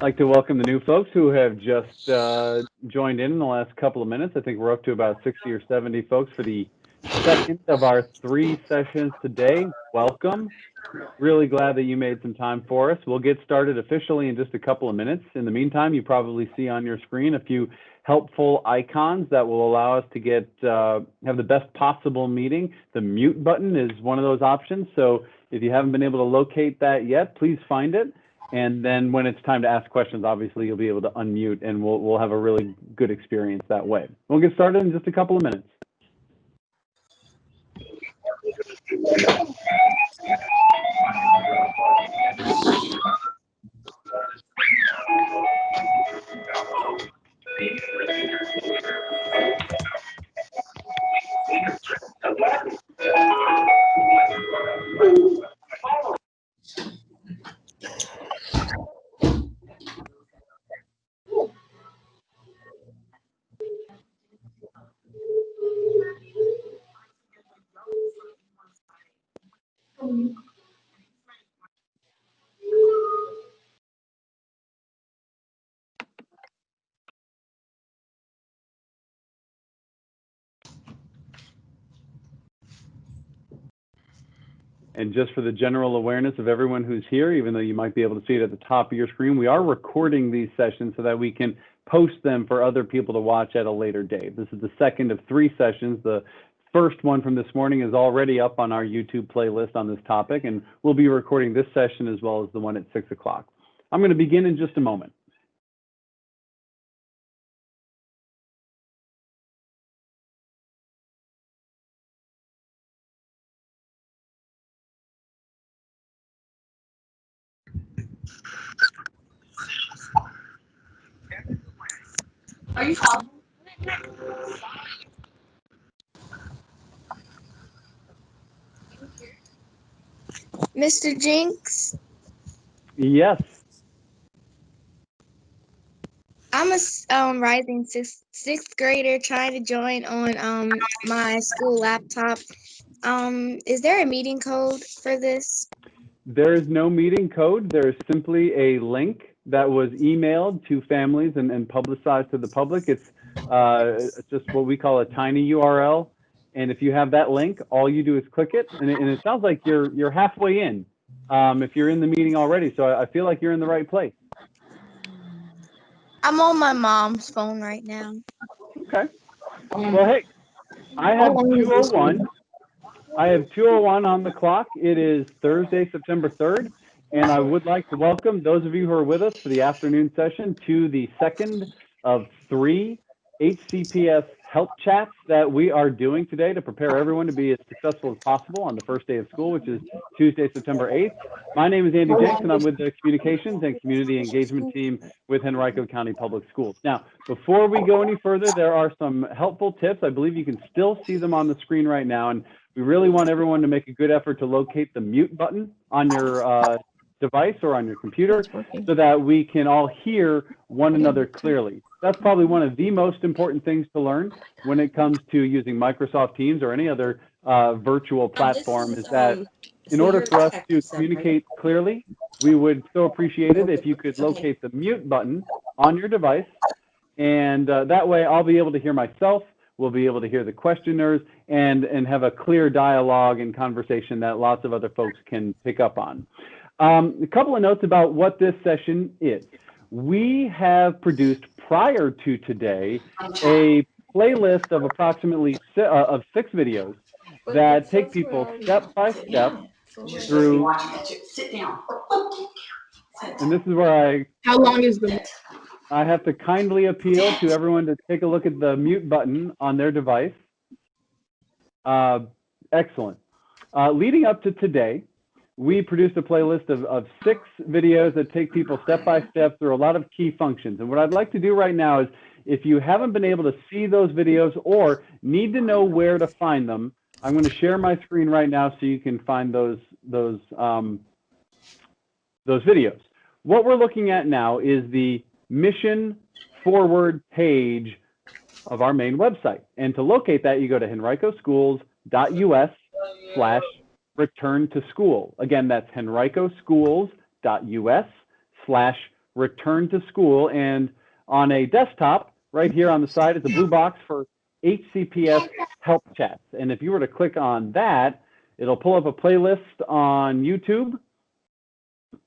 I'd like to welcome the new folks who have just joined in the last couple of minutes. I think we're up to about 60 or 70 folks for the second of our 3 sessions today. Welcome. Really glad that you made some time for us. We'll get started officially in just a couple of minutes. In the meantime, you probably see on your screen a few helpful icons that will allow us to get have the best possible meeting. The mute button is one of those options. So if you haven't been able to locate that yet, please find it. And then when it's time to ask questions, obviously you'll be able to unmute and we'll have a really good experience that way. We'll get started in just a couple of minutes. And just for the general awareness of everyone who's here, even though you might be able to see it at the top of your screen, we are recording these sessions so that we can post them for other people to watch at a later date. This is the second of 3 sessions. The first one from this morning is already up on our YouTube playlist on this topic, and we'll be recording this session as well as the one at 6 o'clock. I'm going to begin in just a moment. Are you calling? Mr. Jinks? Yes. I'm a rising sixth grader trying to join on my school laptop. Is there a meeting code for this? There is no meeting code. There is simply a link that was emailed to families and publicized to the public. It's just what we call a tiny URL. And if you have that link, all you do is click it. And it sounds like you're halfway in if you're in the meeting already. So I feel like you're in the right place. I'm on my mom's phone right now. Okay. Well, hey, I have 2:01. I have 2:01 on the clock. It is Thursday, September 3rd, and I would like to welcome those of you who are with us for the afternoon session to the second of 3 HCPS help chats that we are doing today to prepare everyone to be as successful as possible on the first day of school, which is Tuesday, September 8th. My name is Andy Jenks, and I'm with the Communications and Community Engagement team with Henrico County Public Schools. Now, before we go any further, there are some helpful tips. I believe you can still see them on the screen right now, and we really want everyone to make a good effort to locate the mute button on your device or on your computer so that we can all hear one another clearly. That's probably one of the most important things to learn when it comes to using Microsoft Teams or any other virtual platform is that in order for us to communicate clearly, we would so appreciate it if you could locate the mute button on your device. And that way I'll be able to hear myself, we'll be able to hear the questioners, and have a clear dialogue and conversation that lots of other folks can pick up on. A couple of notes about what this session is. We have produced prior to today a playlist of approximately 6 videos that take people step by step through. Sit down. And this is where How long is the? I have to kindly appeal to everyone to take a look at the mute button on their device. Excellent. Leading up to today, we produced a playlist of 6 videos that take people step by step through a lot of key functions. And what I'd like to do right now is, if you haven't been able to see those videos or need to know where to find them, I'm going to share my screen right now so you can find those videos. What we're looking at now is the mission forward page of our main website. And to locate that, you go to henricoschools.us/return to school. Again, that's henricoschools.us/ Return to School. And on a desktop, right here on the side is a blue box for HCPS help chats. And if you were to click on that, it'll pull up a playlist on YouTube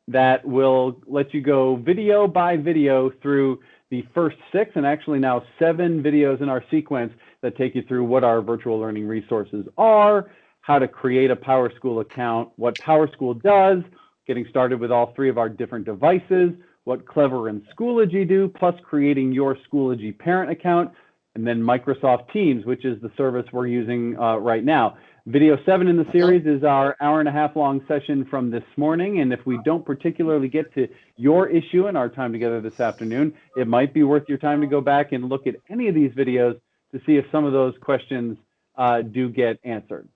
that will let you go video by video through the first 6 and actually now 7 videos in our sequence that take you through what our virtual learning resources are, how to create a Powerschool account, what Powerschool does, getting started with all 3 of our different devices, what Clever and Schoology do, plus creating your Schoology parent account, and then Microsoft Teams, which is the service we're using right now. Video 7 in the series is our hour-and-a-half-long session from this morning, and if we don't particularly get to your issue in our time together this afternoon, it might be worth your time to go back and look at any of these videos to see if some of those questions do get answered.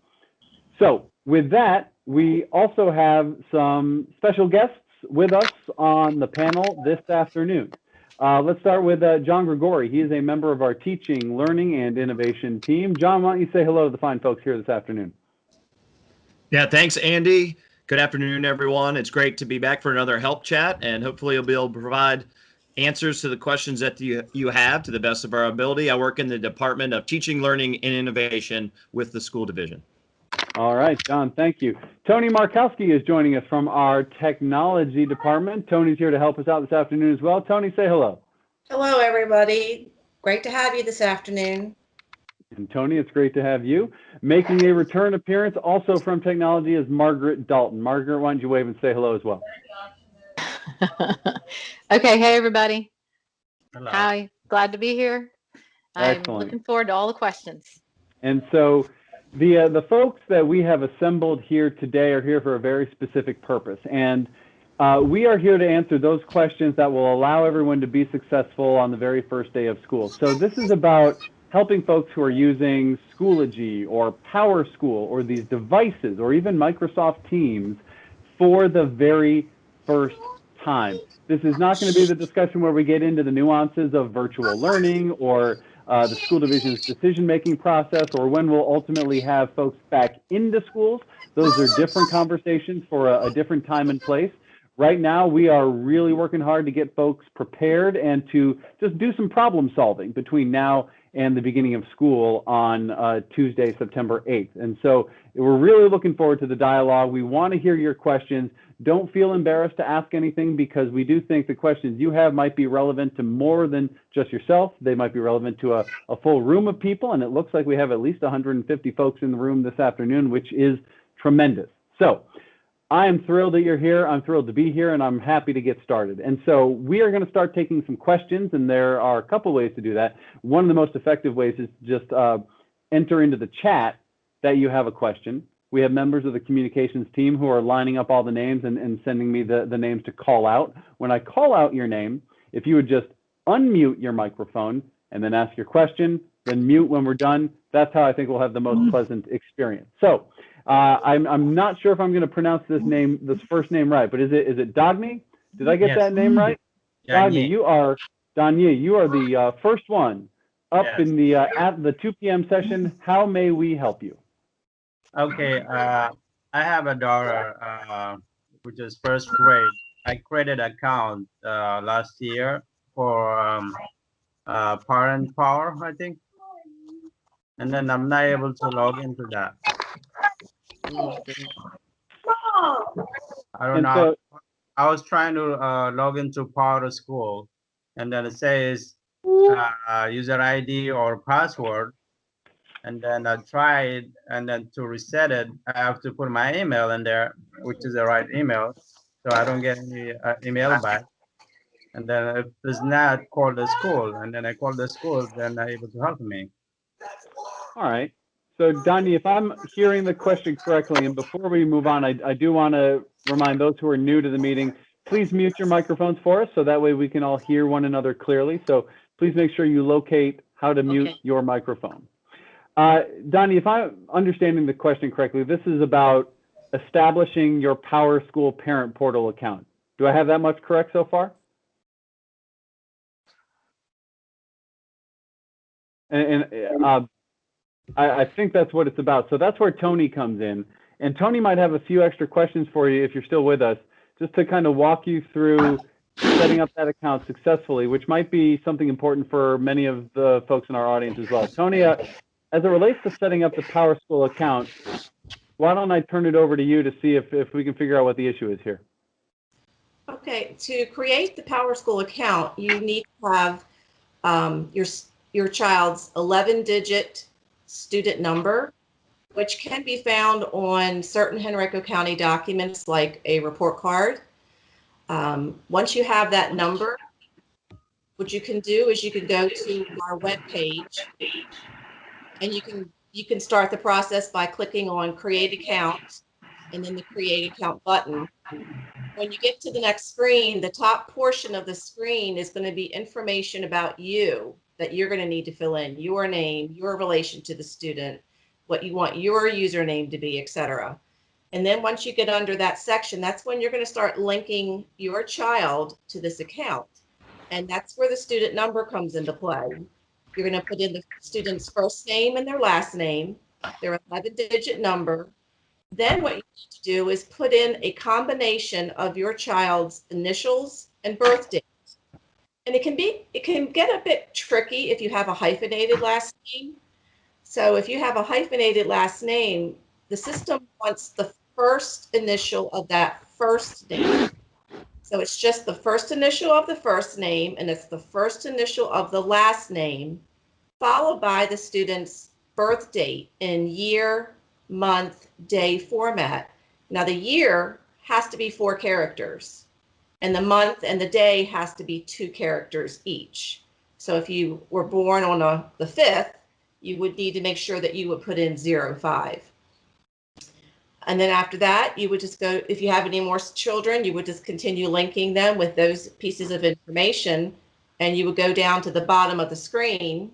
So with that, we also have some special guests with us on the panel this afternoon. Let's start with John Gregory. He is a member of our teaching, learning, and innovation team. John, why don't you say hello to the fine folks here this afternoon? Yeah, thanks, Andy. Good afternoon, everyone. It's great to be back for another help chat, and hopefully you'll be able to provide answers to the questions that you have to the best of our ability. I work in the Department of Teaching, Learning, and Innovation with the school division. All right, John, thank you. Tony Markowski is joining us from our technology department. Tony's here to help us out this afternoon as well. Tony, say hello. Hello, everybody. Great to have you this afternoon. And Tony, it's great to have you. Making a return appearance also from technology is Margaret Dalton. Margaret, why don't you wave and say hello as well? Okay, hey everybody. Hello. Hi, glad to be here. I'm Excellent. looking forward to all the questions. And so the folks that we have assembled here today are here for a very specific purpose. And we are here to answer those questions that will allow everyone to be successful on the very first day of school. So this is about helping folks who are using Schoology or Powerschool or these devices or even Microsoft Teams for the very first time. This is not going to be the discussion where we get into the nuances of virtual learning or the school division's decision-making process, or when we'll ultimately have folks back into schools. Those are different conversations for a different time and place. Right now, we are really working hard to get folks prepared and to just do some problem solving between now and the beginning of school on Tuesday, September 8th. And so we're really looking forward to the dialogue. We want to hear your questions. Don't feel embarrassed to ask anything, because we do think the questions you have might be relevant to more than just yourself. They might be relevant to a full room of people, and it looks like we have at least 150 folks in the room this afternoon, which is tremendous. So I am thrilled that you're here. I'm thrilled to be here, and I'm happy to get started. And so we are going to start taking some questions, and there are a couple ways to do that. One of the most effective ways is just enter into the chat that you have a question. We have members of the communications team who are lining up all the names and sending me the names to call out. When I call out your name, if you would just unmute your microphone and then ask your question, then mute when we're done, that's how I think we'll have the most pleasant experience. So I'm not sure if I'm going to pronounce this first name right, but is it Dagny? Did I get that name right? Dagny, you are the first one up in the at the 2 p.m. session. How may we help you? Okay, I have a daughter which is first grade. I created an account last year for Parent Power, I think, and then I'm not able to log into that. I don't know. I was trying to log into Powerschool, and then it says user ID or password. And then I tried, and then to reset it, I have to put my email in there, which is the right email, so I don't get any email back. And then if it's not, call the school, and then I call the school, then they're able to help me. All right. So, Donnie, if I'm hearing the question correctly, and before we move on, I do want to remind those who are new to the meeting, please mute your microphones for us, so that way we can all hear one another clearly. So please make sure you locate how to mute your microphone. Donnie, if I'm understanding the question correctly, this is about establishing your Powerschool parent portal account. Do I have that much correct so far? And I think that's what it's about. So that's where Tony comes in. And Tony might have a few extra questions for you if you're still with us, just to kind of walk you through setting up that account successfully, which might be something important for many of the folks in our audience as well. Tony, as it relates to setting up the Powerschool account, why don't I turn it over to you to see if we can figure out what the issue is here? Okay, to create the Powerschool account, you need to have your child's 11-digit student number, which can be found on certain Henrico County documents like a report card. Once you have that number, what you can do is you can go to our webpage, and you can start the process by clicking on Create Account and then the Create Account button. When you get to the next screen, the top portion of the screen is going to be information about you that you're going to need to fill in: your name, your relation to the student, what you want your username to be, etc. And then once you get under that section, that's when you're going to start linking your child to this account. And that's where the student number comes into play. You're going to put in the student's first name and their last name, their 11-digit number. Then what you need to do is put in a combination of your child's initials and birth date. And it can get a bit tricky if you have a hyphenated last name. So if you have a hyphenated last name, the system wants the first initial of that first name. So it's just the first initial of the first name, and it's the first initial of the last name, followed by the student's birth date in year, month, day format. Now the year has to be 4 characters, and the month and the day has to be 2 characters each. So if you were born on the 5th, you would need to make sure that you would put in 05. And then after that, you would just go, if you have any more children, you would just continue linking them with those pieces of information, and you would go down to the bottom of the screen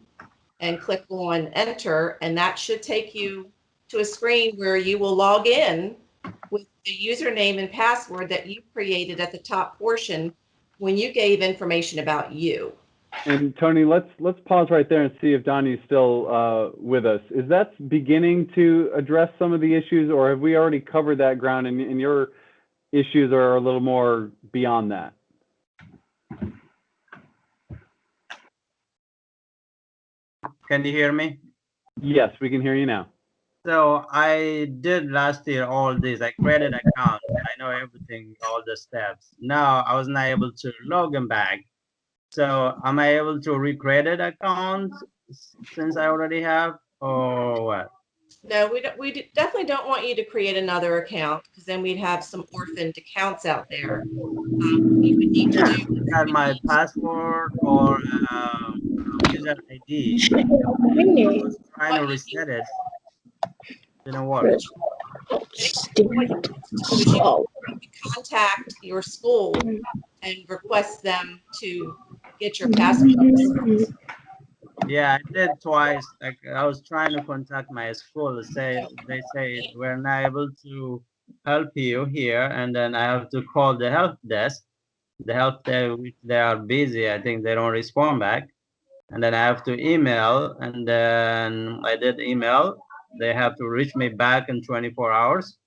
and click on enter, and that should take you to a screen where you will log in with the username and password that you created at the top portion when you gave information about you. And Tony, let's pause right there and see if Donnie's still with us. Is that beginning to address some of the issues, or have we already covered that ground and your issues are a little more beyond that? Can you hear me? Yes, we can hear you now. So I did last year all this. I created account. I know everything, all the steps. Now I was not able to log in back. So am I able to recreate an account since I already have, or what? No, we definitely don't want you to create another account, because then we'd have some orphaned accounts out there. We would need to do Got my password or user ID. I was trying to reset it. Didn't work. what you need to do is you contact your school and request them to get your password. Yeah, I did twice. Like I was trying to contact my school. They say we're not able to help you here, and then I have to call the help desk. The help desk, which they are busy. I think they don't respond back, and then I have to email. And then I did email. They have to reach me back in 24 hours.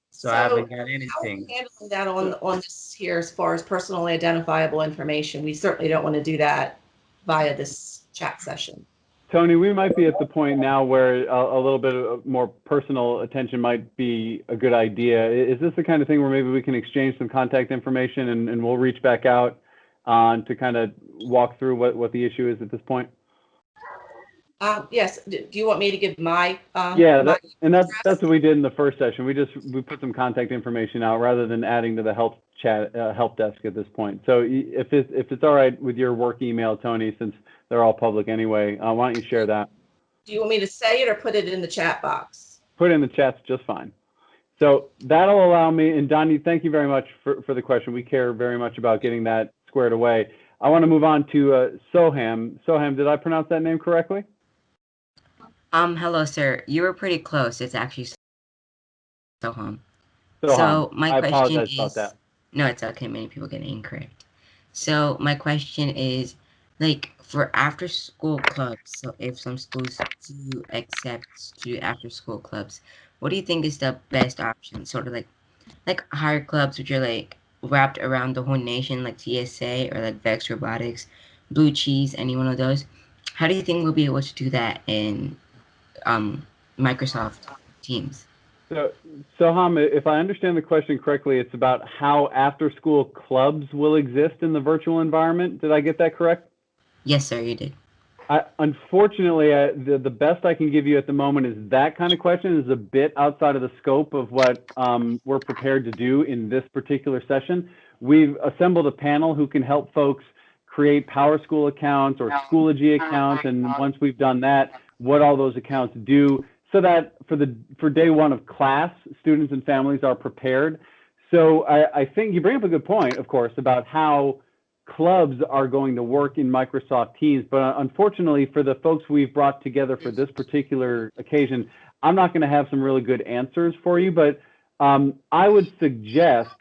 So I haven't got anything. Handling that on this here as far as personally identifiable information, we certainly don't want to do that via this chat session. Tony, we might be at the point now where a little bit of more personal attention might be a good idea. Is this the kind of thing where maybe we can exchange some contact information and we'll reach back out to kind of walk through what the issue is at this point? Yes. Do you want me to give my? Yeah, that's what we did in the first session. We put some contact information out rather than adding to the help chat help desk at this point. So if it's all right with your work email, Tony, since they're all public anyway, why don't you share that? Do you want me to say it or put it in the chat box? Put it in the chat's just fine. So that'll allow me, and Donnie, thank you very much for the question. We care very much about getting that squared away. I want to move on to Soham. Soham, did I pronounce that name correctly? Hello, sir. You were pretty close. It's actually Soham. Soham. So my I question apologize is, about that. No, it's okay. Many people get it incorrect. So my question is, like for after school clubs, so if some schools do accept to after school clubs, what do you think is the best option? Sort of like higher clubs, which are like wrapped around the whole nation, like TSA or like Vex Robotics, Blue Cheese, any one of those. How do you think we'll be able to do that in Microsoft Teams? So, Soham, if I understand the question correctly, it's about how after-school clubs will exist in the virtual environment. Did I get that correct? Yes, sir, you did. Unfortunately, the best I can give you at the moment is that kind of question is a bit outside of the scope of what we're prepared to do in this particular session. We've assembled a panel who can help folks create Powerschool accounts or Schoology accounts, and once we've done that, what all those accounts do, so that for day one of class, students and families are prepared. So I think you bring up a good point, of course, about how clubs are going to work in Microsoft Teams, but unfortunately for the folks we've brought together for this particular occasion, I'm not going to have some really good answers for you, but I would suggest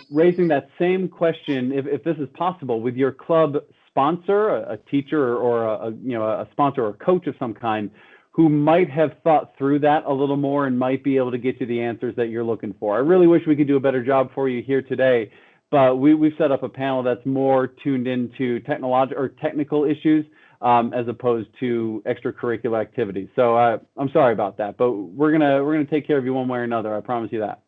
raising that same question, if this is possible, with your club sponsor, a teacher or a sponsor or a coach of some kind, who might have thought through that a little more and might be able to get you the answers that you're looking for. I really wish we could do a better job for you here today, but we've set up a panel that's more tuned into technical issues as opposed to extracurricular activities. So I'm sorry about that, but we're gonna take care of you one way or another. I promise you that.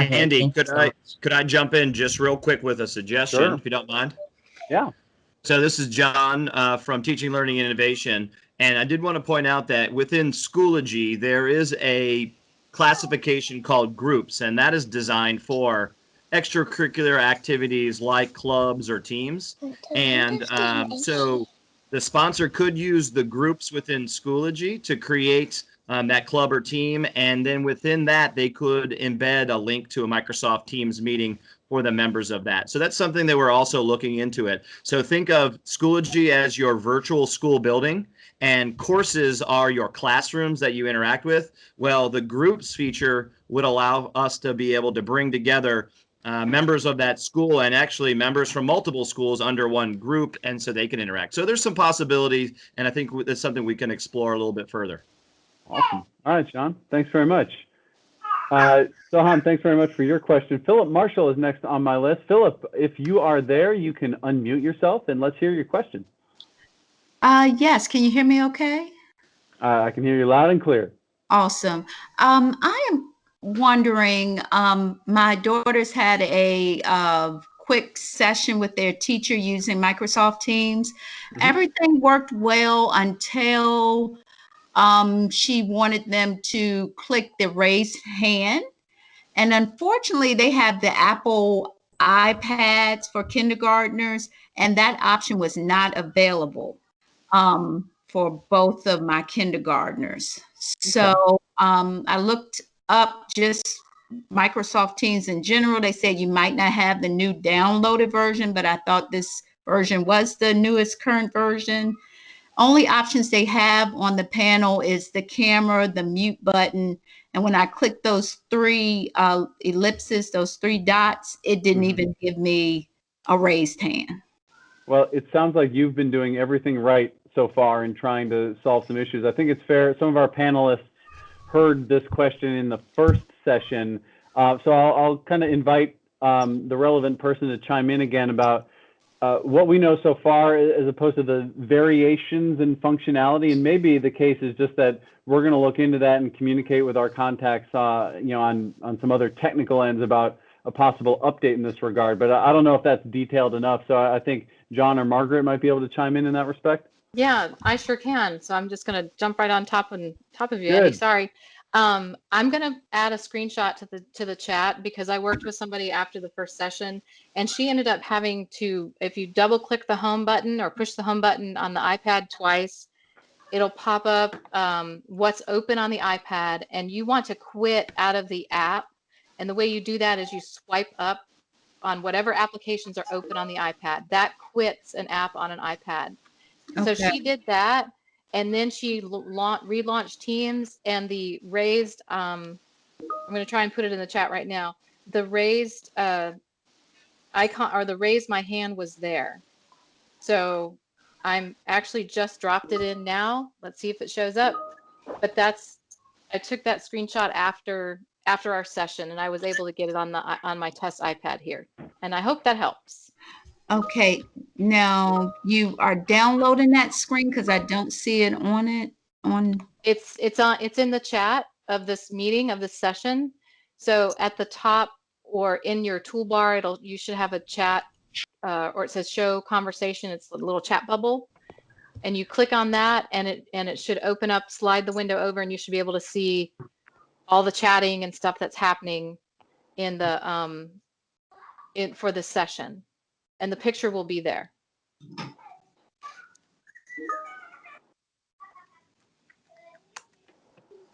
Okay, Andy, could I jump in just real quick with a suggestion, Sure. if you don't mind? Yeah. So this is John from Teaching, Learning, and Innovation. And I did want to point out that within Schoology, there is a classification called groups, and that is designed for extracurricular activities like clubs or teams. And so the sponsor could use the groups within Schoology to create that club or team. And then within that, they could embed a link to a Microsoft Teams meeting for the members of that. So that's something that we're also looking into it. So think of Schoology as your virtual school building, and courses are your classrooms that you interact with. Well, the groups feature would allow us to be able to bring together members of that school and actually members from multiple schools under one group, and so they can interact. So there's some possibilities, and I think that's something we can explore a little bit further. Awesome. All right, Sean. Thanks very much. Soham, thanks very much for your question. Philip Marshall is next on my list. Philip, if you are there, you can unmute yourself and let's hear your question. Yes, can you hear me okay? I can hear you loud and clear. Awesome. I am wondering, my daughters had a quick session with their teacher using Microsoft Teams. Everything worked well until she wanted them to click the raise hand. And unfortunately, they have the Apple iPads for kindergartners, and that option was not available for both of my kindergartners. So I looked up just Microsoft Teams in general. They said you might not have the new downloaded version, but I thought this version was the newest current version. Only options they have on the panel is the camera, the mute button. And when I clicked those three ellipses, those three dots, it didn't even give me a raised hand. Well, it sounds like you've been doing everything right so far in trying to solve some issues. I think it's fair. Some of our panelists heard this question in the first session. So I'll kind of invite the relevant person to chime in again about what we know so far as opposed to the variations in functionality. And maybe the case is just that we're going to look into that and communicate with our contacts on some other technical ends about a possible update in this regard. But I don't know if that's detailed enough. So I think John or Margaret might be able to chime in that respect. Yeah, I sure can. So I'm just going to jump right on top of you, Good. Andy. Sorry. I'm going to add a screenshot to the chat because I worked with somebody after the first session, and she ended up having to, if you double click the home button or push the home button on the iPad twice, it'll pop up what's open on the iPad, and you want to quit out of the app. And the way you do that is you swipe up on whatever applications are open on the iPad. That quits an app on an iPad. Okay. So she did that, and then she relaunched Teams, and the raised, I'm going to try and put it in the chat right now. The raised icon, or the raise my hand, was there. So I'm actually just dropped it in now. Let's see if it shows up. But I took that screenshot after our session, and I was able to get it on my test iPad here. And I hope that helps. Okay, now you are downloading that screen because I don't see it on it. It's in the chat of this meeting, of this session. So at the top or in your toolbar, you should have a chat, or it says show conversation. It's a little chat bubble, and you click on that, and it should open up, slide the window over, and you should be able to see all the chatting and stuff that's happening in the for this session, and the picture will be there.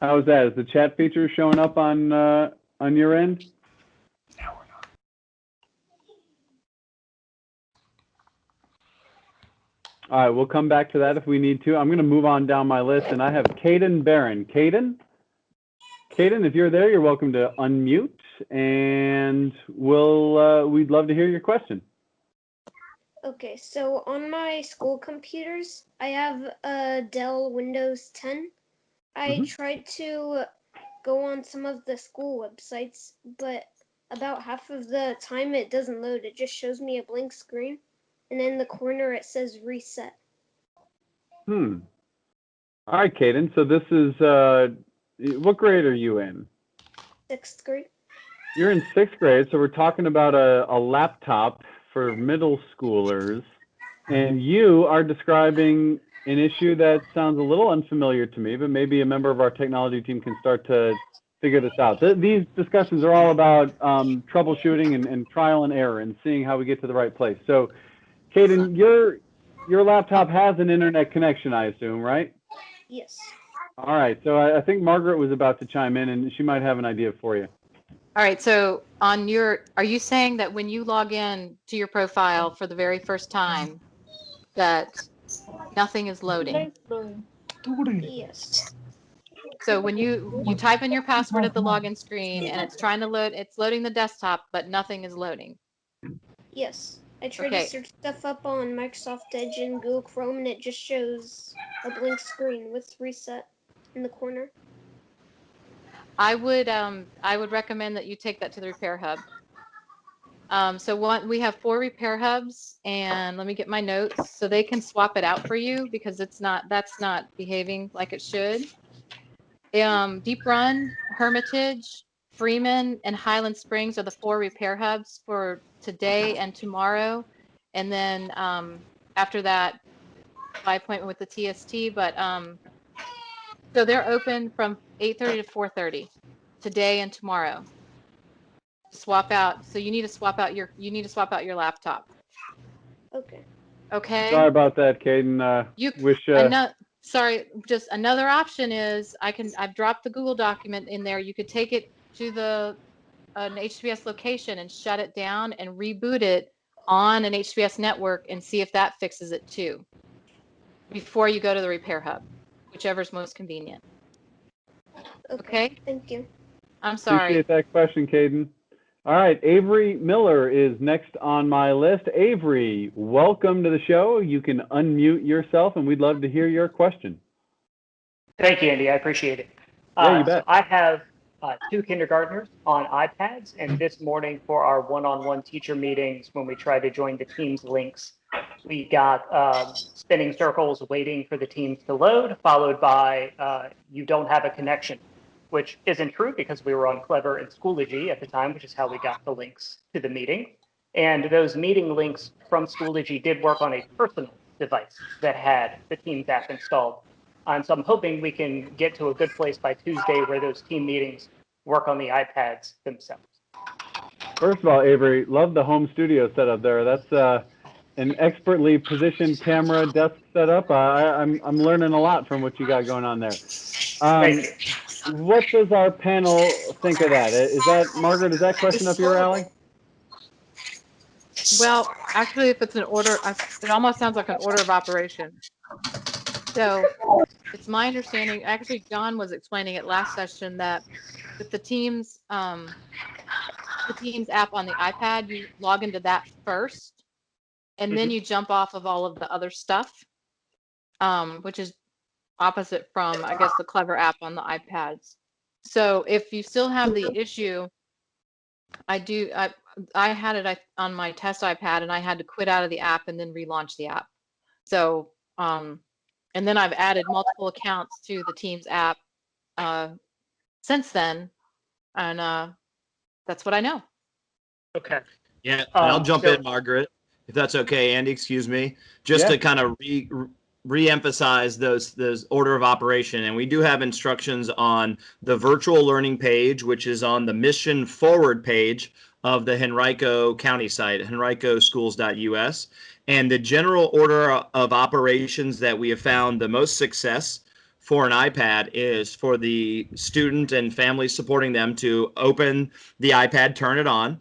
How's that? Is the chat feature showing up on your end? All right, we'll come back to that if we need to. I'm going to move on down my list, and I have Caden Barron. Caden, if you're there, you're welcome to unmute, and we'd love to hear your question. Okay, so on my school computers, I have a Dell Windows 10. I tried to go on some of the school websites, but about half of the time it doesn't load. It just shows me a blank screen, and in the corner it says reset. All right, Caden. So this is, what grade are you in? 6th grade. You're in 6th grade, so we're talking about a laptop for middle schoolers, and you are describing an issue that sounds a little unfamiliar to me, but maybe a member of our technology team can start to figure this out. These discussions are all about troubleshooting and trial and error and seeing how we get to the right place. So, Caden, your laptop has an internet connection, I assume, right? Yes. All right. So I think Margaret was about to chime in, and she might have an idea for you. All right, so are you saying that when you log in to your profile for the very first time, that nothing is loading? Yes. So when you type in your password at the login screen and it's trying to load, it's loading the desktop, but nothing is loading. Yes. I tried to search stuff up on Microsoft Edge and Google Chrome, and it just shows a blank screen with reset in the corner. I would recommend that you take that to the repair hub. So we have 4 repair hubs, and let me get my notes so they can swap it out for you because that's not behaving like it should. Deep Run, Hermitage, Freeman, and Highland Springs are the 4 repair hubs for today and tomorrow, and then after that, by appointment with the TST. But so they're open from 8:30 to 4:30 today and tomorrow. Swap out. So you need to swap out your laptop. Okay. Okay. Sorry about that, Caden. Sorry, just another option is I've dropped the Google document in there. You could take it to an HCPS location and shut it down and reboot it on an HCPS network and see if that fixes it too before you go to the repair hub, whichever's most convenient. Okay? Thank you. I'm sorry. Appreciate that question, Caden. All right, Avery Miller is next on my list. Avery, welcome to the show. You can unmute yourself, and we'd love to hear your question. Thank you, Andy. I appreciate it. Yeah, you bet. So I have 2 kindergartners on iPads, and this morning for our one-on-one teacher meetings, when we try to join the Teams links, we got spinning circles waiting for the Teams to load, followed by you don't have a connection, which isn't true because we were on Clever and Schoology at the time, which is how we got the links to the meeting. And those meeting links from Schoology did work on a personal device that had the Teams app installed. So I'm hoping we can get to a good place by Tuesday where those team meetings work on the iPads themselves. First of all, Avery, love the home studio setup there. That's an expertly positioned camera desk setup. I'm learning a lot from what you got going on there. What does our panel think of that? Margaret, is that question up your alley? Well, actually, if it's an order, it almost sounds like an order of operation. So it's my understanding, actually, John was explaining it last session, that with the Teams app on the iPad, you log into that first, and then you jump off of all of the other stuff, which is opposite from, I guess, the Clever app on the iPads. So if you still have the issue I do. I had it on my test iPad, and I had to quit out of the app and then relaunch the app. So, and then I've added multiple accounts to the Teams app since then, and that's what I know. Okay. Yeah, and I'll jump so- in, Margaret, if that's okay. Andy, excuse me, just Yeah. to kind of re-emphasize those order of operation. And we do have instructions on the virtual learning page, which is on the mission forward page of the Henrico County site, henricoschools.us. And the general order of operations that we have found the most success for an iPad is for the student and family supporting them to open the iPad, turn it on.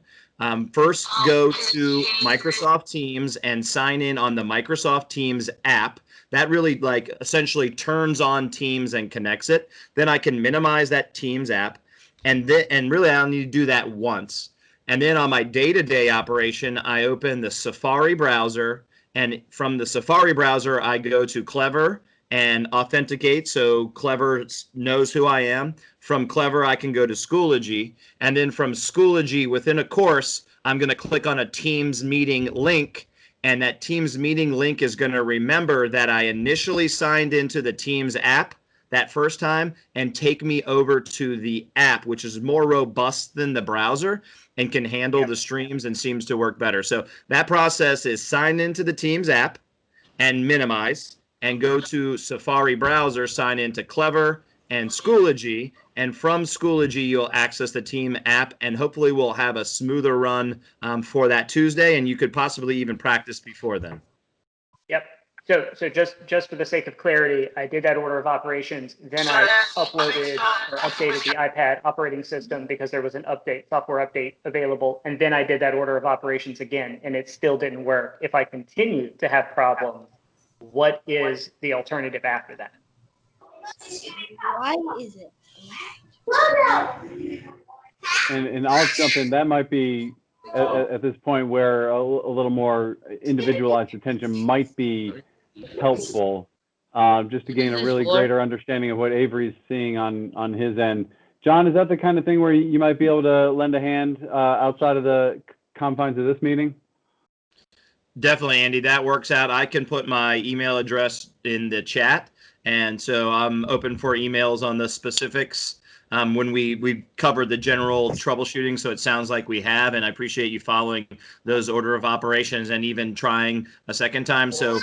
First, go to Microsoft Teams and sign in on the Microsoft Teams app. That really essentially turns on Teams and connects it. Then I can minimize that Teams app, and really I only need to do that once. And then on my day-to-day operation, I open the Safari browser, and from the Safari browser, I go to Clever and authenticate, so Clever knows who I am. From Clever, I can go to Schoology, and then from Schoology, within a course, I'm going to click on a Teams meeting link, and that Teams meeting link is going to remember that I initially signed into the Teams app that first time and take me over to the app, which is more robust than the browser and can handle the streams and seems to work better. So that process is sign into the Teams app and minimize, and go to Safari browser, sign into Clever and Schoology, and from Schoology you'll access the Team app, and hopefully we'll have a smoother run for that Tuesday, and you could possibly even practice before then. Yep. So just for the sake of clarity, I did that order of operations. Then I uploaded or updated the iPad operating system because there was an software update available. And then I did that order of operations again, and it still didn't work. If I continue to have problems, what is the alternative after that? Why is it? And I'll jump in. That might be at this point where a little more individualized attention might be helpful, just to gain a really greater understanding of what Avery's seeing on his end. John, is that the kind of thing where you might be able to lend a hand outside of the confines of this meeting? Definitely, Andy, that works out. I can put my email address in the chat, and so I'm open for emails on the specifics when we covered the general troubleshooting, so it sounds like we have, and I appreciate you following those order of operations and even trying a second time. So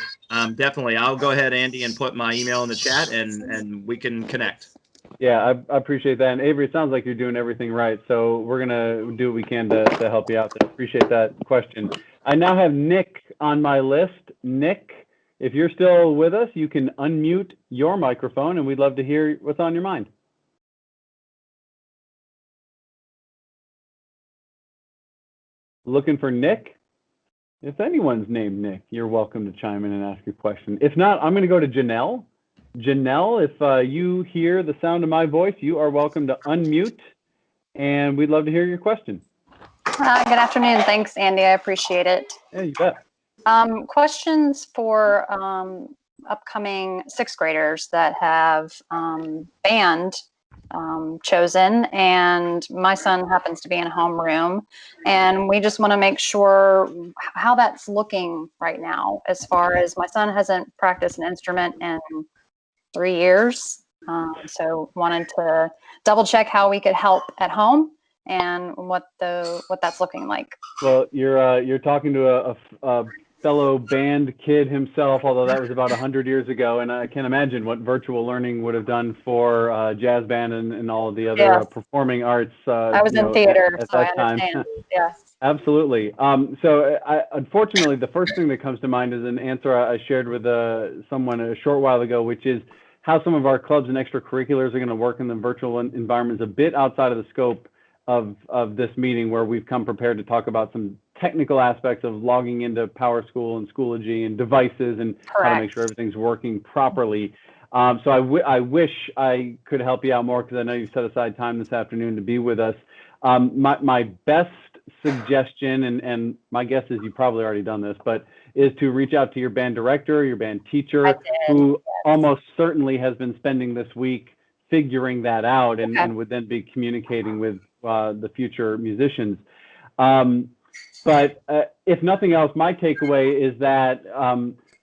definitely, I'll go ahead, Andy, and put my email in the chat, and we can connect. Yeah, I appreciate that. And Avery, it sounds like you're doing everything right. So we're going to do what we can to help you out there. Appreciate that question. I now have Nick on my list. Nick, if you're still with us, you can unmute your microphone, and we'd love to hear what's on your mind. Looking for Nick? If anyone's named Nick, you're welcome to chime in and ask your question. If not, I'm going to go to Janelle. Janelle, if you hear the sound of my voice, you are welcome to unmute, and we'd love to hear your question. Good afternoon. Thanks, Andy. I appreciate it. Yeah, you bet. Questions for upcoming sixth graders that have band chosen, and my son happens to be in homeroom, and we just want to make sure how that's looking right now. As far as my son hasn't practiced an instrument in 3 years, so wanted to double check how we could help at home and what that's looking like. Well, you're talking to a fellow band kid himself, although that was about 100 years ago, and I can't imagine what virtual learning would have done for jazz band and all of the other performing arts. I was in theater, at so that I understand. time. Yes. Absolutely. So unfortunately, the first thing that comes to mind is an answer I shared with someone a short while ago, which is how some of our clubs and extracurriculars are going to work in the virtual environments, a bit outside of the scope of this meeting, where we've come prepared to talk about some technical aspects of logging into Powerschool and Schoology and devices and how to make sure everything's working properly. So I wish I could help you out more, because I know you set aside time this afternoon to be with us. My best suggestion, and my guess is you've probably already done this, but is to reach out to your band director, your band teacher, who almost certainly has been spending this week figuring that out and would then be communicating with the future musicians. But if nothing else, my takeaway is that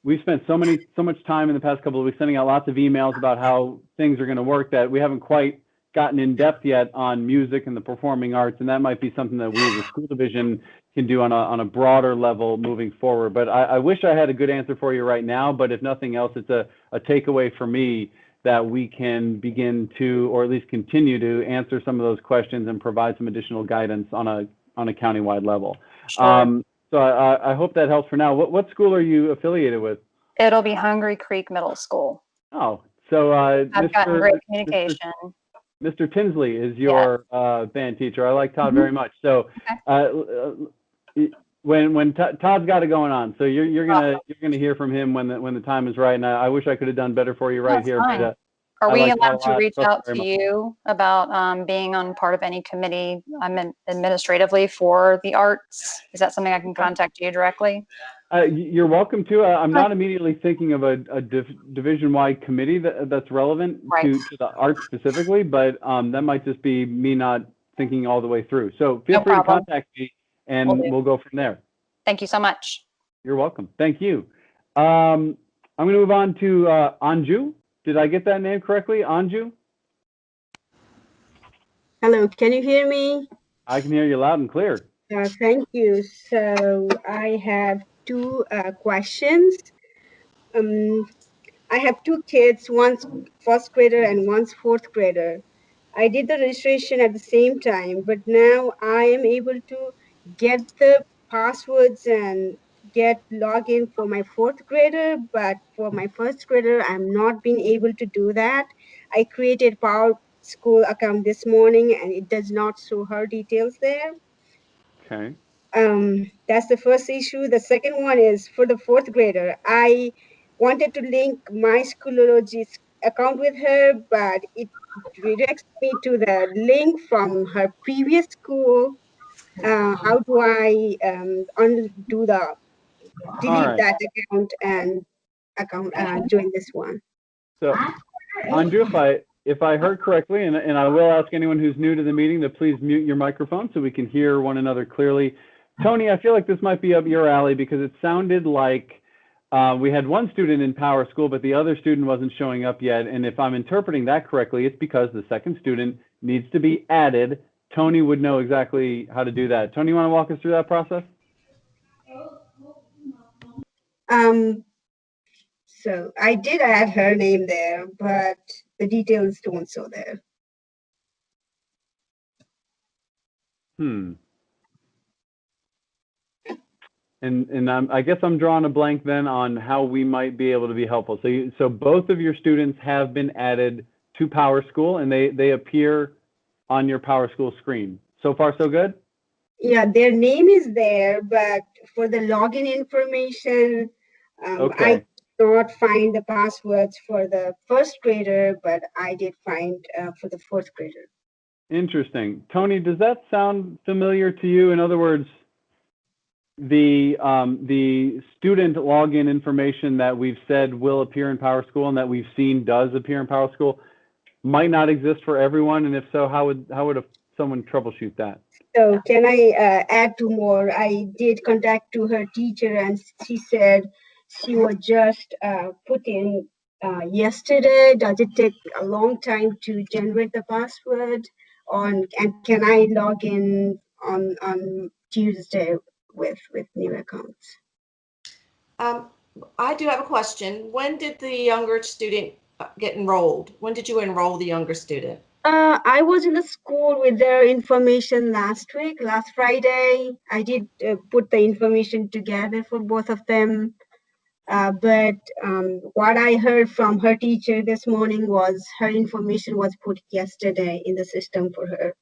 we've spent so much time in the past couple of weeks sending out lots of emails about how things are going to work that we haven't quite gotten in depth yet on music and the performing arts, and that might be something that we as a school division can do on a broader level moving forward. But I wish I had a good answer for you right now, but if nothing else, it's a takeaway for me that we can begin to, or at least continue to, answer some of those questions and provide some additional guidance on a countywide level. Sure. So I hope that helps for now. What school are you affiliated with? It'll be Hungry Creek Middle School. Oh, so I've gotten great communication. Mr. Tinsley is your band teacher. I like Todd very much. So when Todd's got it going on, so you're gonna hear from him when the time is right. And I wish I could have done better for you right here. But, are we allowed to reach out to you about being on part of any committee administratively for the arts? Is that something I can contact you directly? You're welcome to. I'm not immediately thinking of a division-wide committee that's relevant to the arts specifically, but that might just be me not thinking all the way through. So feel free to contact me, and we'll go from there. Thank you so much. You're welcome. Thank you. I'm going to move on to Anju. Did I get that name correctly? Anju? Hello, can you hear me? I can hear you loud and clear. Thank you. So I have two questions. I have two kids, one's first grader and one's fourth grader. I did the registration at the same time, but now I am able to get the passwords and get login for my fourth grader, but for my first grader, I'm not being able to do that. I created Powerschool account this morning and it does not show her details there. Okay. That's the first issue. The second one is for the fourth grader. I wanted to link my Schoology account with her, but it redirects me to the link from her previous school. How do I delete that account and join this one? So, Anju, if I heard correctly, and I will ask anyone who's new to the meeting to please mute your microphone so we can hear one another clearly. Tony, I feel like this might be up your alley because it sounded like we had one student in Powerschool, but the other student wasn't showing up yet. And if I'm interpreting that correctly, it's because the second student needs to be added. Tony would know exactly how to do that. Tony, you want to walk us through that process? So I did add her name there, but the details don't show there. And I guess I'm drawing a blank then on how we might be able to be helpful. So both of your students have been added to Powerschool and they appear on your Powerschool screen. So far, so good? Yeah, their name is there, but for the login information, I cannot find the passwords for the first grader, but I did find for the fourth grader. Interesting. Tony, does that sound familiar to you? In other words, the student login information that we've said will appear in Powerschool and that we've seen does appear in Powerschool might not exist for everyone, and if so, how would someone troubleshoot that? So can I add two more? I did contact to her teacher, and she said she was just put in yesterday. Does it take a long time to generate the password? And can I log in on Tuesday with new accounts? I do have a question. When did the younger student get enrolled? When did you enroll the younger student? I was in the school with their information last Friday. I did put the information together for both of them. But what I heard from her teacher this morning was her information was put yesterday in the system for her.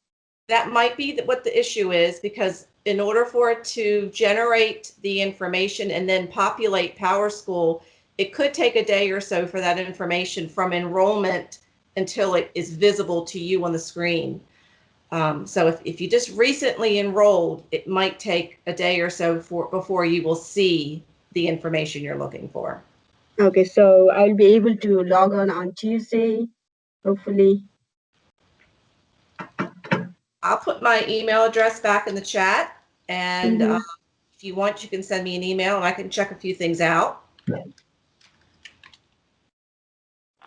That might be what the issue is, because in order for it to generate the information and then populate Powerschool, it could take a day or so for that information from enrollment until it is visible to you on the screen. So if you just recently enrolled, it might take a day or so before you will see the information you're looking for. Okay, so I'll be able to log on Tuesday, hopefully. I'll put my email address back in the chat, And if you want, you can send me an email and I can check a few things out.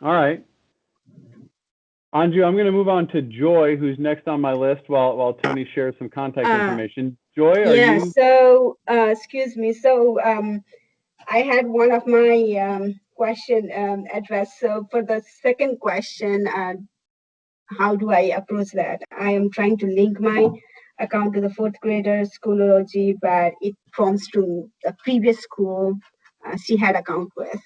All right. Anju, I'm going to move on to Joy, who's next on my list while Tony shares some contact information. Joy, are yeah, you? so, excuse me. So I had one of my question addressed. So for the second question, how do I approach that? I am trying to link my account to the fourth grader Schoology, but it prompts to the previous school she had account with.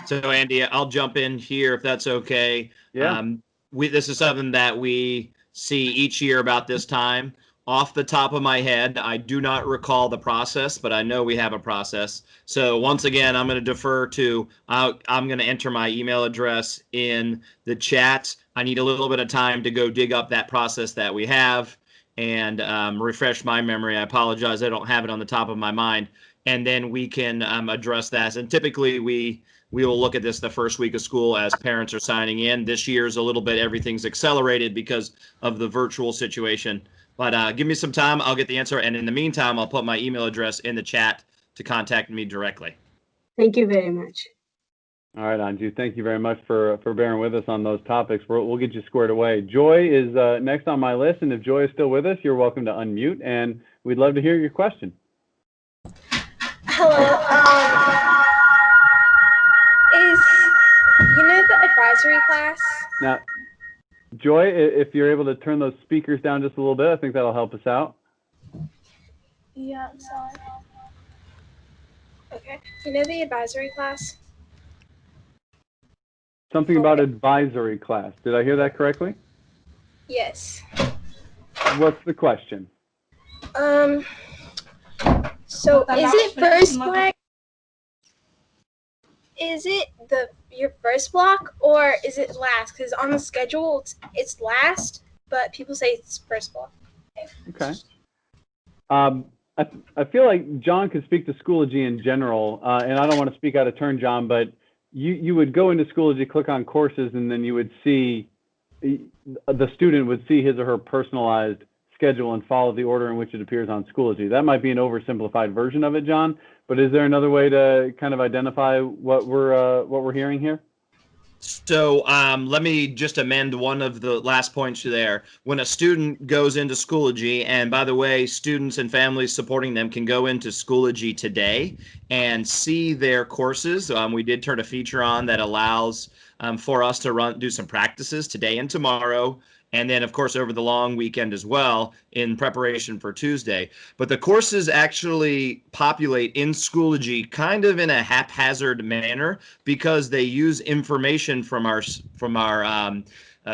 So Andy, I'll jump in here if that's okay. Yeah. This is something that we see each year about this time. Off the top of my head, I do not recall the process, but I know we have a process. So once again, I'm going to defer to, I'm going to enter my email address in the chat. I need a little bit of time to go dig up that process that we have and refresh my memory. I apologize, I don't have it on the top of my mind. And then we can address that. And typically we will look at this the first week of school as parents are signing in. This year's a little bit, everything's accelerated because of the virtual situation. But give me some time, I'll get the answer. And in the meantime, I'll put my email address in the chat to contact me directly. Thank you very much. All right, Anju, thank you very much for bearing with us on those topics. We'll get you squared away. Joy is next on my list, and if Joy is still with us, you're welcome to unmute, and we'd love to hear your question. Hello. The advisory class? Now, Joy, if you're able to turn those speakers down just a little bit, I think that'll help us out. Yeah, I'm sorry. Okay. The advisory class? Something about advisory class. Did I hear that correctly? Yes. What's the question? So is it first block? Is it your first block or is it last? Because on the schedule it's last, but people say it's first block. Okay. I feel like John could speak to Schoology in general, and I don't want to speak out of turn, John, but you would go into Schoology, click on courses, and then you would see, the student would see his or her personalized schedule and follow the order in which it appears on Schoology. That might be an oversimplified version of it, John, but is there another way to kind of identify what we're hearing here? So let me just amend one of the last points there. When a student goes into Schoology, and by the way, students and families supporting them can go into Schoology today and see their courses. We did turn a feature on that allows for us to do some practices today and tomorrow. And then, of course, over the long weekend as well in preparation for Tuesday. But the courses actually populate in Schoology kind of in a haphazard manner because they use information from our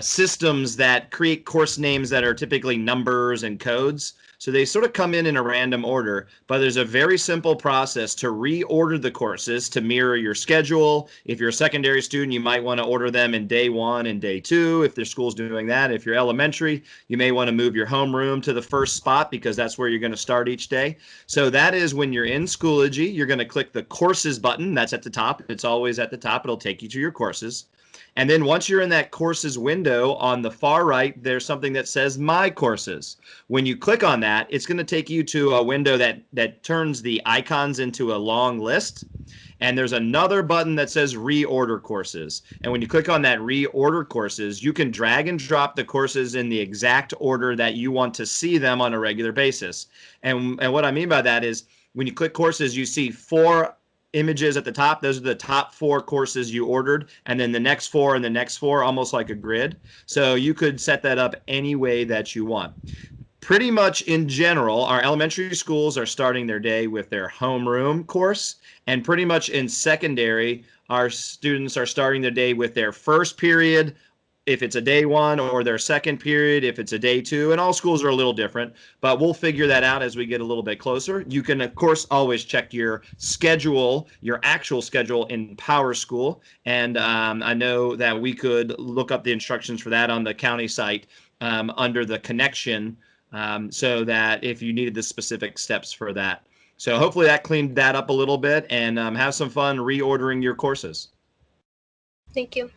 systems that create course names that are typically numbers and codes. So they sort of come in a random order, but there's a very simple process to reorder the courses to mirror your schedule. If you're a secondary student, you might want to order them in day 1 and day 2 if their school's doing that. If you're elementary, you may want to move your homeroom to the first spot because that's where you're going to start each day. So that is when you're in Schoology, you're going to click the courses button. That's at the top. It's always at the top. It'll take you to your courses. And then once you're in that courses window on the far right, there's something that says My Courses. When you click on that, it's going to take you to a window that turns the icons into a long list. And there's another button that says Reorder Courses. And when you click on that Reorder Courses, you can drag and drop the courses in the exact order that you want to see them on a regular basis. And what I mean by that is when you click courses, you see 4 images at the top. Those are the top 4 courses you ordered, and then the next 4 and the next 4, almost like a grid. So you could set that up any way that you want. Pretty much in general, our elementary schools are starting their day with their homeroom course, and pretty much in secondary, our students are starting their day with their first period, if it's a day 1, or their second period if it's a day 2, and all schools are a little different, but we'll figure that out as we get a little bit closer. You can, of course, always check your schedule, your actual schedule in Powerschool, and I know that we could look up the instructions for that on the county site under the connection so that if you needed the specific steps for that. So hopefully that cleaned that up a little bit, and have some fun reordering your courses. Thank you.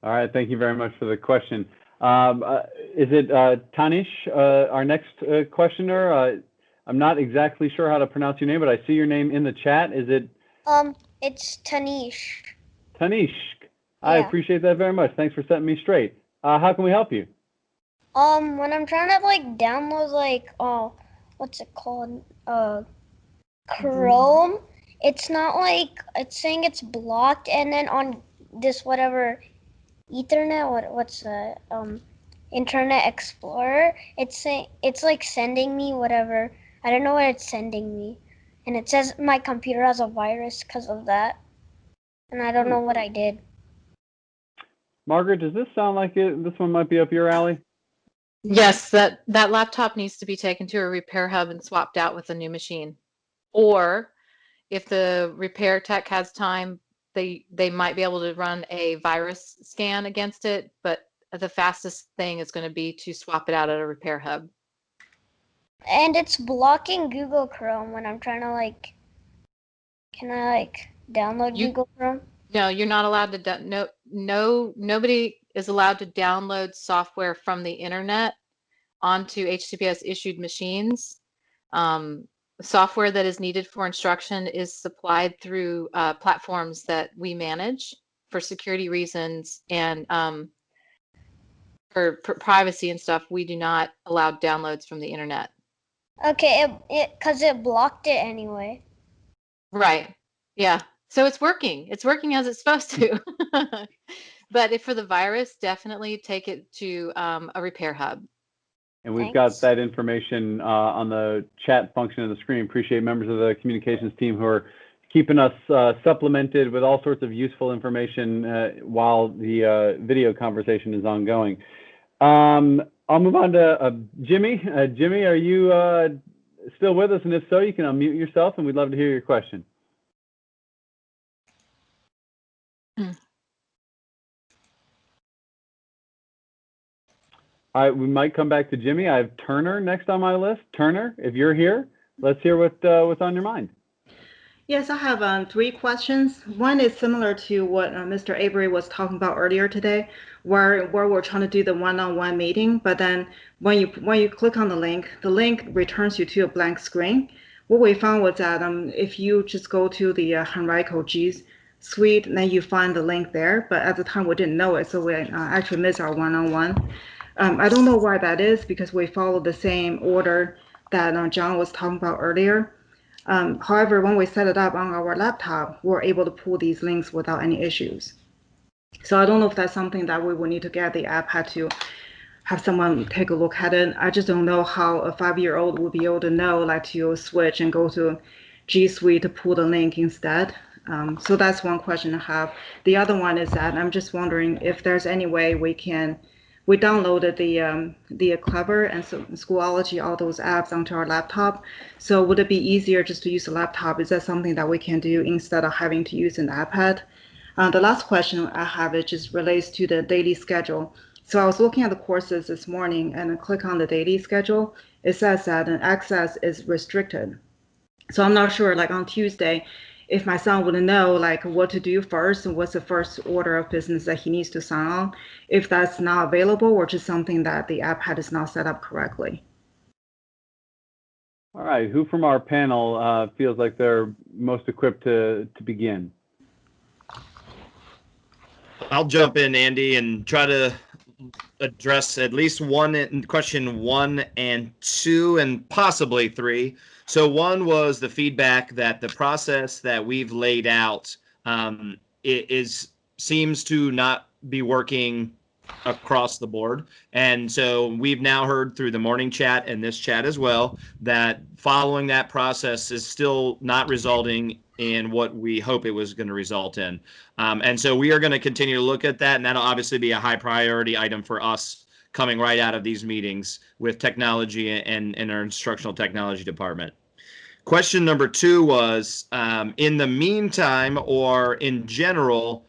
All right, thank you very much for the question. Is it Tanish, our next questioner? I'm not exactly sure how to pronounce your name, but I see your name in the chat. Is it? It's Tanish. Tanish. I Yeah. appreciate that very much. Thanks for setting me straight. How can we help you? When I'm trying to like download like what's it called? Chrome. It's not like it's saying it's blocked, and then on this whatever Ethernet, what's the Internet Explorer, it's saying it's like sending me whatever. I don't know what it's sending me, and it says my computer has a virus because of that, and I don't know what I did. Margaret, does this sound like this one might be up your alley? Yes, that laptop needs to be taken to a repair hub and swapped out with a new machine. Or if the repair tech has time, they might be able to run a virus scan against it, but the fastest thing is going to be to swap it out at a repair hub. And it's blocking Google Chrome when I'm trying to like, can I like download Google Chrome? No, you're not allowed to. Nobody is allowed to download software from the internet onto HCPS issued machines. Software that is needed for instruction is supplied through platforms that we manage for security reasons, and for privacy and stuff. We do not allow downloads from the internet. Okay, because it blocked it anyway. Right. Yeah. So it's working. It's working as it's supposed to. But for the virus, definitely take it to a repair hub. And we've got that information on the chat function of the screen. Appreciate members of the communications team who are keeping us supplemented with all sorts of useful information while the video conversation is ongoing. I'll move on to Jimmy. Jimmy, are you still with us? And if so, you can unmute yourself, and we'd love to hear your question. All right, we might come back to Jimmy. I have Turner next on my list. Turner, if you're here, let's hear what's on your mind. Yes, I have 3 questions. One is similar to what Mr. Avery was talking about earlier today, where we're trying to do the one-on-one meeting, but then when you click on the link returns you to a blank screen. What we found was that if you just go to the Henrico G suite, then you find the link there, but at the time we didn't know it, so we actually missed our one-on-one. I don't know why that is, because we follow the same order that John was talking about earlier. However, when we set it up on our laptop, we're able to pull these links without any issues. So I don't know if that's something that we will need to get the iPad to have someone take a look at it. I just don't know how a 5-year-old would be able to know, like, to switch and go to G Suite to pull the link instead. So that's one question I have. The other one is that I'm just wondering if there's any way we downloaded the Clever and Schoology, all those apps onto our laptop. So would it be easier just to use a laptop? Is that something that we can do instead of having to use an iPad? The last question I have, it just relates to the daily schedule. So I was looking at the courses this morning, and I click on the daily schedule. It says that an access is restricted. So I'm not sure, like on Tuesday, if my son would know like what to do first and what's the first order of business that he needs to sign on, if that's not available or just something that the iPad is not set up correctly. All right, who from our panel feels like they're most equipped to begin? I'll jump in, Andy, and try to address at least question 1 and 2 and possibly 3. So 1 was the feedback that the process that we've laid out seems to not be working across the board. And so we've now heard through the morning chat and this chat as well that following that process is still not resulting in what we hope it was going to result in. And so we are going to continue to look at that, and that'll obviously be a high priority item for us coming right out of these meetings with technology and our instructional technology department. Question number 2 was, in the meantime or in general,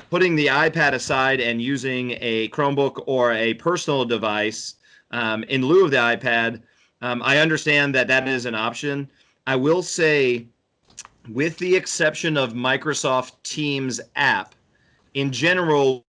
putting the iPad aside and using a Chromebook or a personal device in lieu of the iPad, I understand that that is an option. I will say, with the exception of Microsoft Teams app, in general,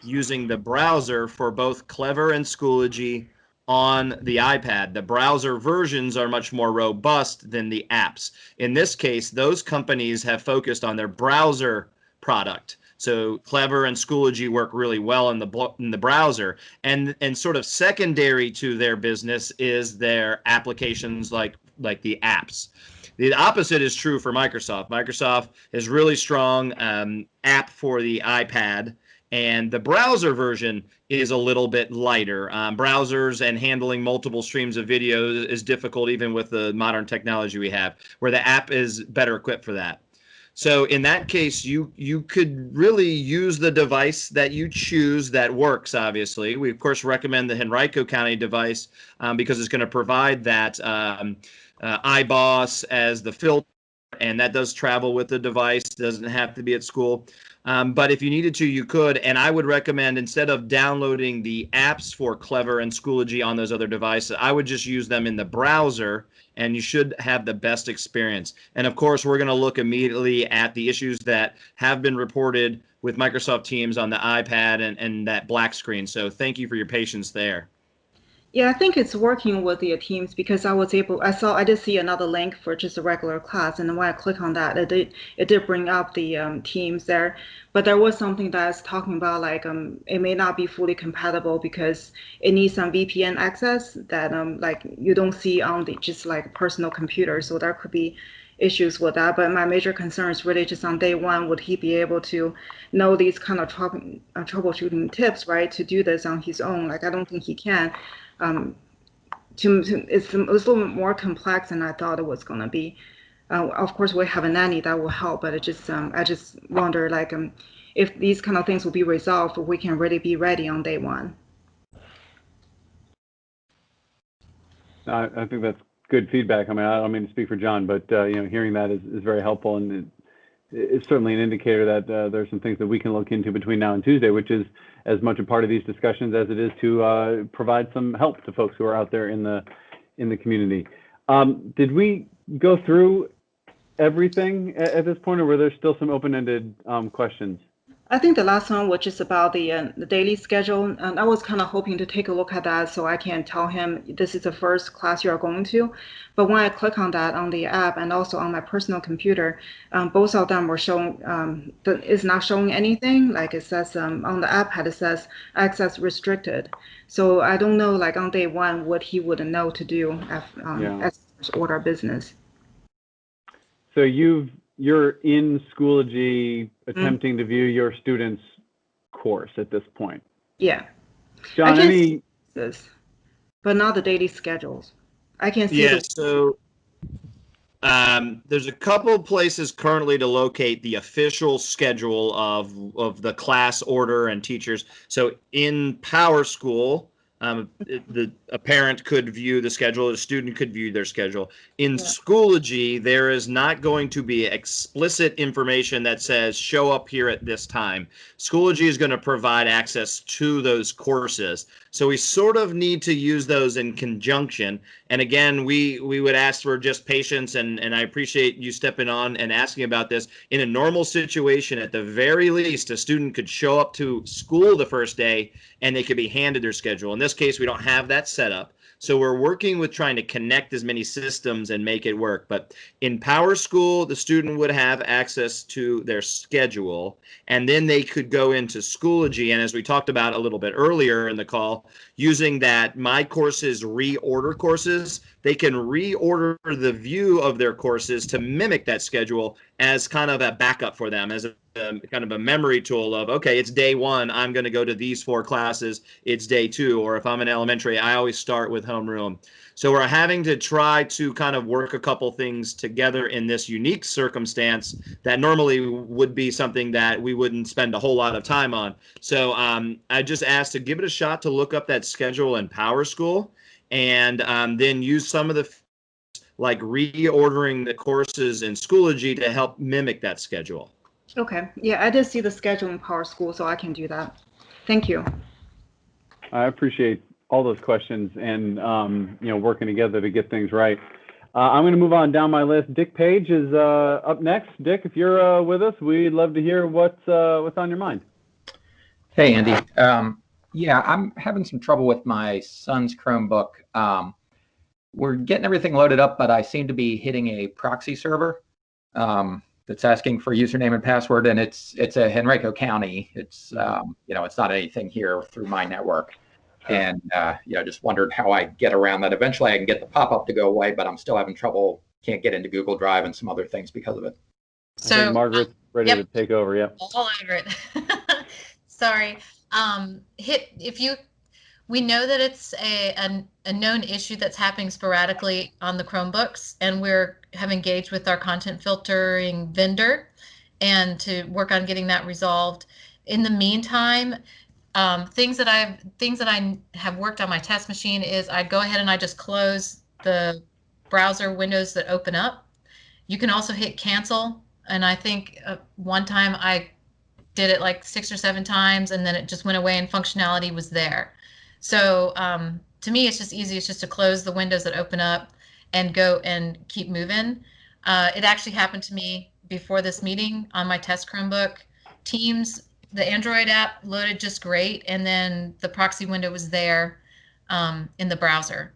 using the browser for both Clever and Schoology on the iPad. The browser versions are much more robust than the apps. In this case, those companies have focused on their browser product. So Clever and Schoology work really well in the browser, and sort of secondary to their business is their applications like the apps. The opposite is true for Microsoft. Microsoft is really strong app for the iPad, and the browser version is a little bit lighter. Browsers and handling multiple streams of video is difficult even with the modern technology we have, where the app is better equipped for that. So in that case, you could really use the device that you choose that works, obviously. We, of course, recommend the Henrico County device because it's going to provide that iBoss as the filter, and that does travel with the device. Doesn't have to be at school. But if you needed to, you could. And I would recommend, instead of downloading the apps for Clever and Schoology on those other devices, I would just use them in the browser, and you should have the best experience. And of course, we're going to look immediately at the issues that have been reported with Microsoft Teams on the iPad and that black screen. So thank you for your patience there. Yeah, I think it's working with the Teams because I did see another link for just a regular class, and when I click on that, it did bring up the Teams there. But there was something that's talking about like it may not be fully compatible because it needs some VPN access that like you don't see on the just like personal computer. So there could be issues with that. But my major concern is really just on day one, would he be able to know these kind of troubleshooting tips, right, to do this on his own? Like I don't think he can. It's a little bit more complex than I thought it was going to be. Of course, we have a nanny that will help, but I just wonder like if these kind of things will be resolved, we can really be ready on day one. I think that's good feedback. I mean, I don't mean to speak for John, but hearing that is very helpful, and it's certainly an indicator that there's some things that we can look into between now and Tuesday, which is as much a part of these discussions as it is to provide some help to folks who are out there in the community. Did we go through everything at this point, or were there still some open-ended questions? I think the last one was just about the daily schedule, and I was kind of hoping to take a look at that so I can tell him this is the first class you are going to. But when I click on that on the app and also on my personal computer, both of them were showing it's not showing anything. Like it says on the iPad, it says access restricted. So I don't know, like on day one, what he would know to do as first order of business. So you're in Schoology attempting to view your student's course at this point. Yeah. John, see this, but not the daily schedules. I can see. Yeah, so there's a couple places currently to locate the official schedule of the class order and teachers. So in Powerschool, a parent could view the schedule, a student could view their schedule. In Schoology, there is not going to be explicit information that says show up here at this time. Schoology is going to provide access to those courses. So we sort of need to use those in conjunction. And again, we would ask for just patience, and I appreciate you stepping on and asking about this. In a normal situation, at the very least, a student could show up to school the first day and they could be handed their schedule. In this case, we don't have that set up. So we're working with trying to connect as many systems and make it work. But in Powerschool, the student would have access to their schedule, and then they could go into Schoology. And as we talked about a little bit earlier in the call, using that My Courses reorder courses, they can reorder the view of their courses to mimic that schedule as kind of a backup for them, as a kind of a memory tool of, okay, it's day one, I'm going to go to these 4 classes, it's day 2, or if I'm in elementary, I always start with homeroom. So we're having to try to kind of work a couple things together in this unique circumstance that normally would be something that we wouldn't spend a whole lot of time on. So I just asked to give it a shot to look up that schedule in Powerschool, and then use some of the like reordering the courses in Schoology to help mimic that schedule. Okay. Yeah, I did see the schedule in Powerschool, so I can do that. Thank you. I appreciate all those questions and working together to get things right. I'm going to move on down my list. Dick Page is up next. Dick, if you're with us, we'd love to hear what's on your mind. Hey, Andy. Yeah, I'm having some trouble with my son's Chromebook. We're getting everything loaded up, but I seem to be hitting a proxy server that's asking for username and password, and it's a Henrico County. It's it's not anything here through my network. Sure. And just wondered how I get around that. Eventually, I can get the pop-up to go away, but I'm still having trouble. Can't get into Google Drive and some other things because of it. I think Margaret's ready Yep. to take over. Yep. All over it. Sorry. We know that it's a known issue that's happening sporadically on the Chromebooks, and have engaged with our content filtering vendor and to work on getting that resolved. In the meantime, things that I have worked on my test machine is I go ahead and I just close the browser windows that open up. You can also hit cancel, and I think one time I did it like 6 or 7 times, and then it just went away and functionality was there. So to me, it's just easy. It's just to close the windows that open up and go and keep moving. It actually happened to me before this meeting on my test Chromebook. Teams, the Android app loaded just great, and then the proxy window was there in the browser.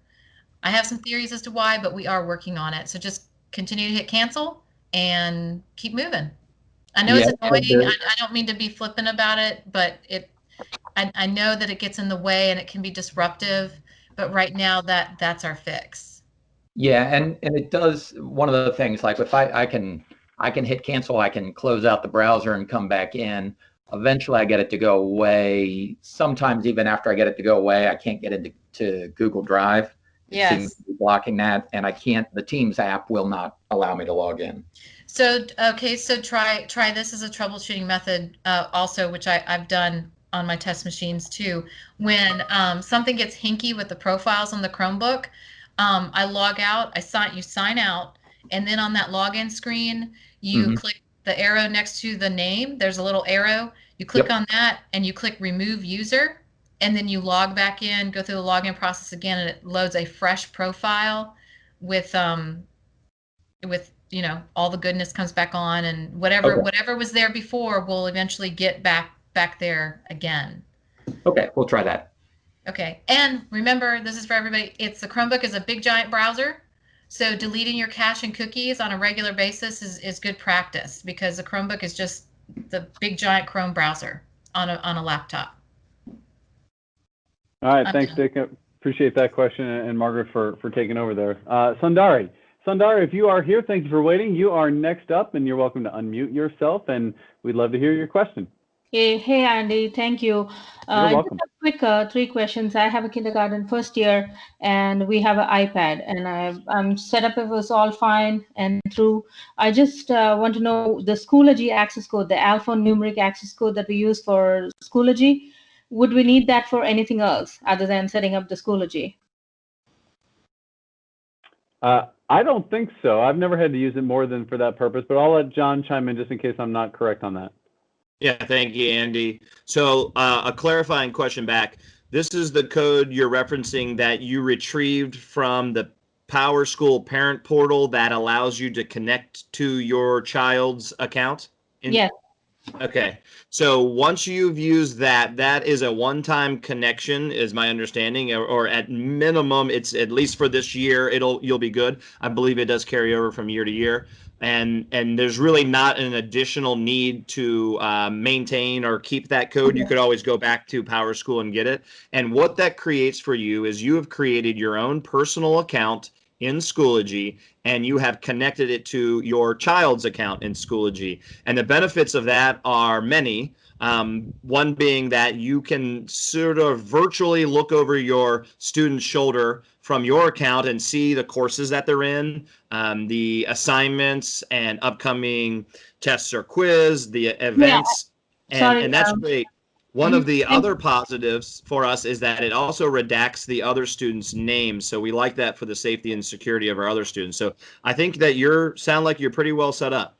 I have some theories as to why, but we are working on it. So just continue to hit cancel and keep moving. I know it's annoying. I don't mean to be flippant about it, but I know that it gets in the way and it can be disruptive, but right now that's our fix. Yeah, and it does one of the things, like if I can hit cancel, I can close out the browser and come back in. Eventually I get it to go away. Sometimes even after I get it to go away, I can't get into Google Drive. It seems to be blocking that, and the Teams app will not allow me to log in. So try this as a troubleshooting method also, which I've done on my test machines too. When something gets hinky with the profiles on the Chromebook, I log out, you sign out, and then on that login screen, you click the arrow next to the name. There's a little arrow. You click on that and you click remove user, and then you log back in, go through the login process again, and it loads a fresh profile with all the goodness comes back on, and whatever was there before will eventually get back there again. Okay, we'll try that. Okay, and remember, this is for everybody. The Chromebook is a big giant browser, so deleting your cache and cookies on a regular basis is good practice, because the Chromebook is just the big giant Chrome browser on a laptop. All right, thanks, Dick. Appreciate that question, and Margaret for taking over there. Sundari, if you are here, thank you for waiting. You are next up, and you're welcome to unmute yourself, and we'd love to hear your question. Hey, Andy, thank you. You're welcome. Just a quick 3 questions. I have a kindergarten first year, and we have an iPad, and I'm set up. It was all fine and through. I just want to know the Schoology access code, the alphanumeric access code that we use for Schoology. Would we need that for anything else other than setting up the Schoology? I don't think so. I've never had to use it more than for that purpose, but I'll let John chime in just in case I'm not correct on that. Yeah, thank you, Andy. So a clarifying question back. This is the code you're referencing that you retrieved from the Powerschool parent portal that allows you to connect to your child's account? Yes. Okay. So once you've used that is a one-time connection, is my understanding, or at minimum, it's at least for this year, you'll be good. I believe it does carry over from year to year. And there's really not an additional need to maintain or keep that code. You could always go back to Powerschool and get it. And what that creates for you is you have created your own personal account in Schoology, and you have connected it to your child's account in Schoology. And the benefits of that are many. One being that you can sort of virtually look over your student's shoulder from your account and see the courses that they're in, the assignments and upcoming tests or quiz, the events, and that's great. One of the other positives for us is that it also redacts the other students' names. So we like that for the safety and security of our other students. So I think that sound like you're pretty well set up.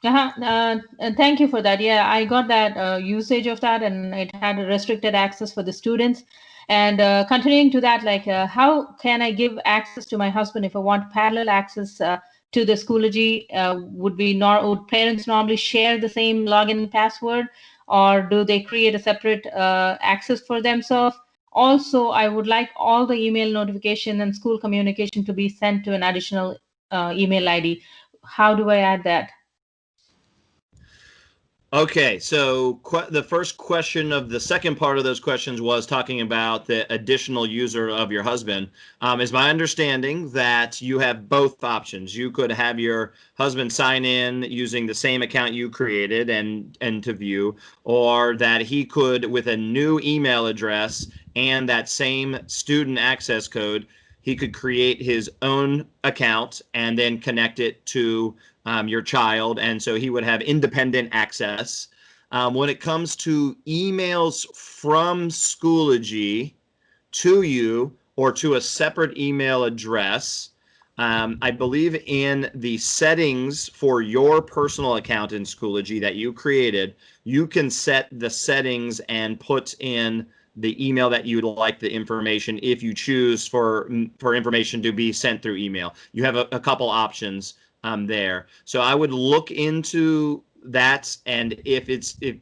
Thank you for that. Yeah, I got that usage of that, and it had a restricted access for the students. And continuing to that, like how can I give access to my husband if I want parallel access to the Schoology? Would parents normally share the same login and password, or do they create a separate access for themselves? Also, I would like all the email notification and school communication to be sent to an additional email ID. How do I add that? Okay, so the first question of the second part of those questions was talking about the additional user of your husband. Is my understanding that you have both options. You could have your husband sign in using the same account you created and to view, or that he could, with a new email address and that same student access code, he could create his own account and then connect it to your child, and so he would have independent access. When it comes to emails from Schoology to you or to a separate email address, I believe in the settings for your personal account in Schoology that you created, you can set the settings and put in the email that you'd like the information if you choose for information to be sent through email. You have a couple options there. So I would look into that, and if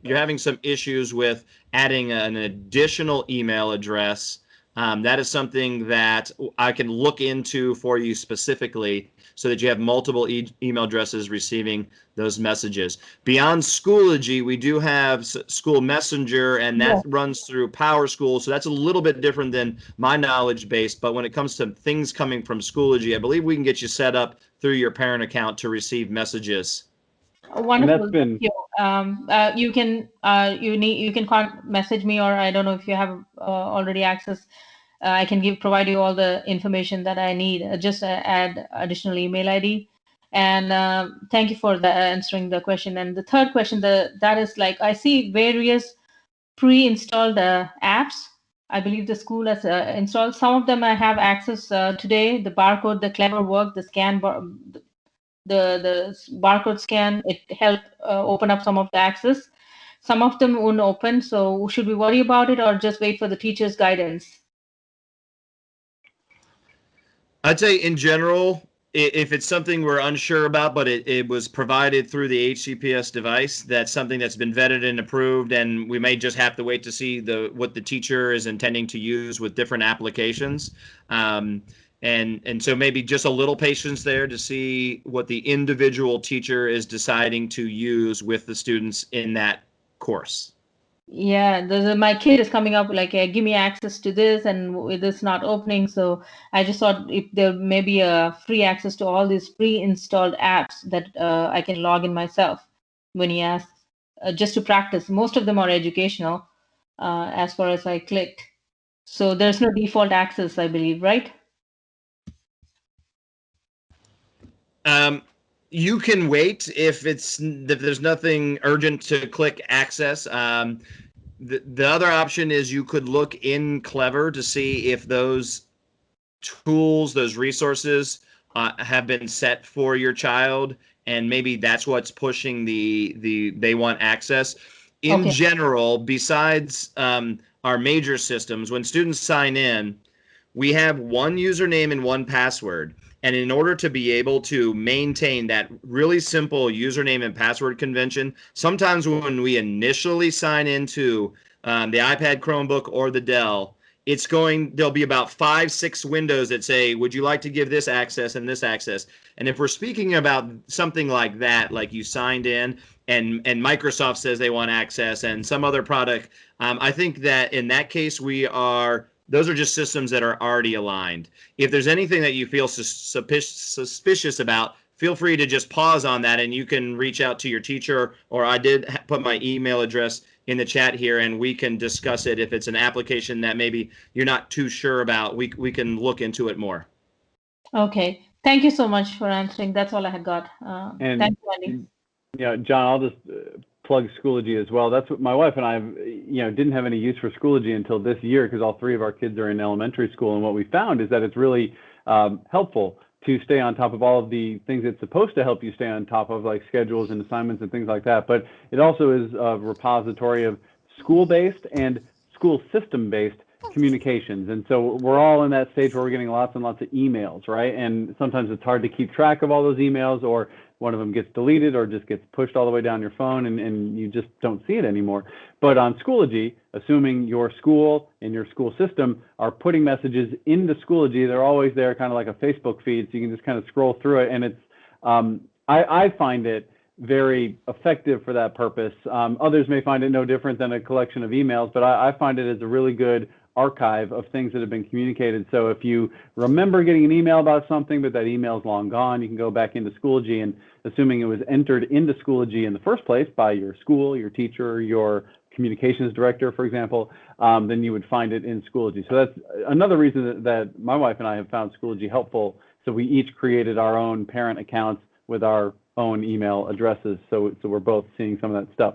you're having some issues with adding an additional email address, that is something that I can look into for you specifically so that you have multiple email addresses receiving those messages. Beyond Schoology, we do have School Messenger, and that runs through Powerschool, so that's a little bit different than my knowledge base. But when it comes to things coming from Schoology, I believe we can get you set up through your parent account to receive messages. Wonderful. Thank you. You can message me, or I don't know if you have already access. I can provide you all the information that I need. Just add additional email ID. And thank you for answering the question. And the third question, that is like, I see various pre-installed apps. I believe the school has installed. Some of them I have access today. The barcode, the clever work, the scan the barcode scan, it helped open up some of the access. Some of them won't open. So should we worry about it or just wait for the teacher's guidance? I'd say in general, if it's something we're unsure about, but it was provided through the HCPS device, that's something that's been vetted and approved, and we may just have to wait to see what the teacher is intending to use with different applications. And so maybe just a little patience there to see what the individual teacher is deciding to use with the students in that course. Yeah, my kid is coming up like, give me access to this, and this not opening. So I just thought if there may be a free access to all these pre-installed apps that I can log in myself when he asks, just to practice. Most of them are educational, as far as I clicked. So there's no default access, I believe, right? You can wait if there's nothing urgent to click access. The other option is you could look in Clever to see if those tools, those resources have been set for your child, and maybe that's what's pushing they want access. In general, besides our major systems, when students sign in, we have one username and one password. And in order to be able to maintain that really simple username and password convention, sometimes when we initially sign into the iPad, Chromebook, or the Dell, there'll be about 5-6 windows that say, would you like to give this access and this access? And if we're speaking about something like that, like you signed in and Microsoft says they want access and some other product, I think that in that case, those are just systems that are already aligned. If there's anything that you feel suspicious about, feel free to just pause on that, and you can reach out to your teacher, or I did put my email address in the chat here, and we can discuss it. If it's an application that maybe you're not too sure about, we can look into it more. Okay. Thank you so much for answering. That's all I had got. Thank you, Andy. Yeah, John, I'll just plug Schoology as well. That's what my wife and I, didn't have any use for Schoology until this year because all 3 of our kids are in elementary school. And what we found is that it's really helpful to stay on top of all of the things it's supposed to help you stay on top of, like schedules and assignments and things like that. But it also is a repository of school-based and school system-based communications. And so we're all in that stage where we're getting lots and lots of emails, right? And sometimes it's hard to keep track of all those emails, or one of them gets deleted or just gets pushed all the way down your phone, and you just don't see it anymore. But on Schoology, assuming your school and your school system are putting messages into Schoology, they're always there, kind of like a Facebook feed, so you can just kind of scroll through it. And it's, I find it very effective for that purpose. Others may find it no different than a collection of emails, but I find it as a really good archive of things that have been communicated. So if you remember getting an email about something, but that email's long gone, you can go back into Schoology, and assuming it was entered into Schoology in the first place by your school, your teacher, your communications director, for example, then you would find it in Schoology. So that's another reason that my wife and I have found Schoology helpful. So we each created our own parent accounts with our own email addresses. So we're both seeing some of that stuff.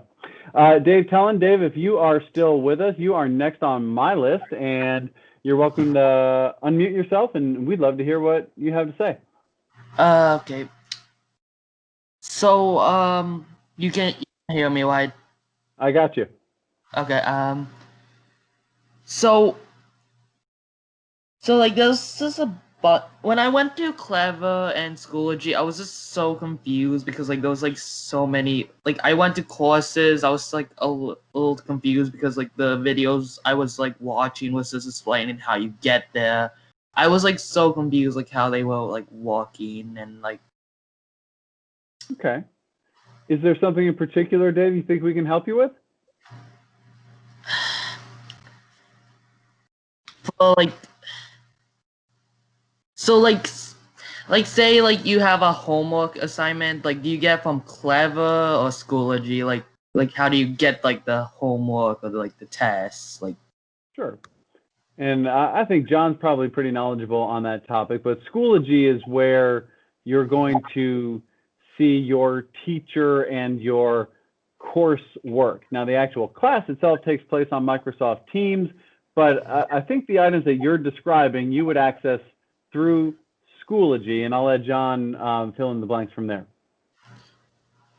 Dave Tellen, Dave, if you are still with us, you are next on my list, and you're welcome to unmute yourself, and we'd love to hear what you have to say. Okay. So, you can hear me, right? I got you. Okay. So like there's just but when I went to Clever and Schoology, I was just so confused because like there was like so many, like I went to courses, I was like a little confused because like the videos I was like watching was just explaining how you get there. I was like so confused like how they were like walking and like. Okay. Is there something in particular, Dave, you think we can help you with? Like, so like say like you have a homework assignment, like do you get from Clever or Schoology? Like how do you get like the homework or like the tests? Like, sure. And I think John's probably pretty knowledgeable on that topic, but Schoology is where you're going to see your teacher and your course work. Now, the actual class itself takes place on Microsoft Teams, but I think the items that you're describing, you would access through Schoology, and I'll let John fill in the blanks from there.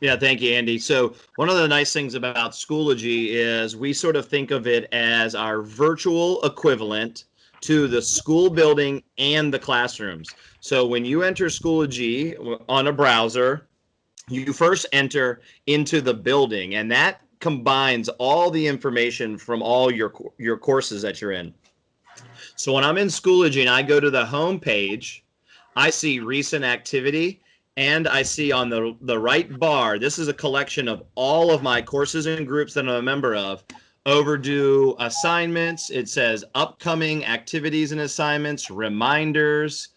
Yeah, thank you, Andy. So one of the nice things about Schoology is we sort of think of it as our virtual equivalent to the school building and the classrooms. So when you enter Schoology on a browser, you first enter into the building, and that combines all the information from all your courses that you're in. So when I'm in Schoology and I go to the home page, I see recent activity, and I see on the right bar, this is a collection of all of my courses and groups that I'm a member of. Overdue assignments, it says upcoming activities and assignments, reminders,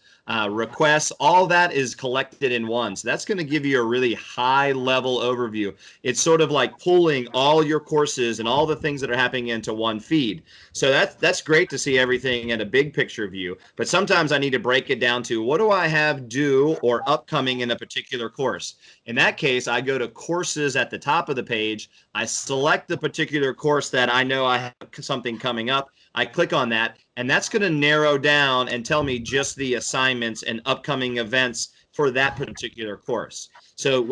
requests, all that is collected in one. So that's going to give you a really high level overview. It's sort of like pulling all your courses and all the things that are happening into one feed. So that's great to see everything in a big picture view. But sometimes I need to break it down to what do I have due or upcoming in a particular course. In that case, I go to courses at the top of the page. I select the particular course that I know I have something coming up. I click on that, and that's going to narrow down and tell me just the assignments and upcoming events for that particular course. So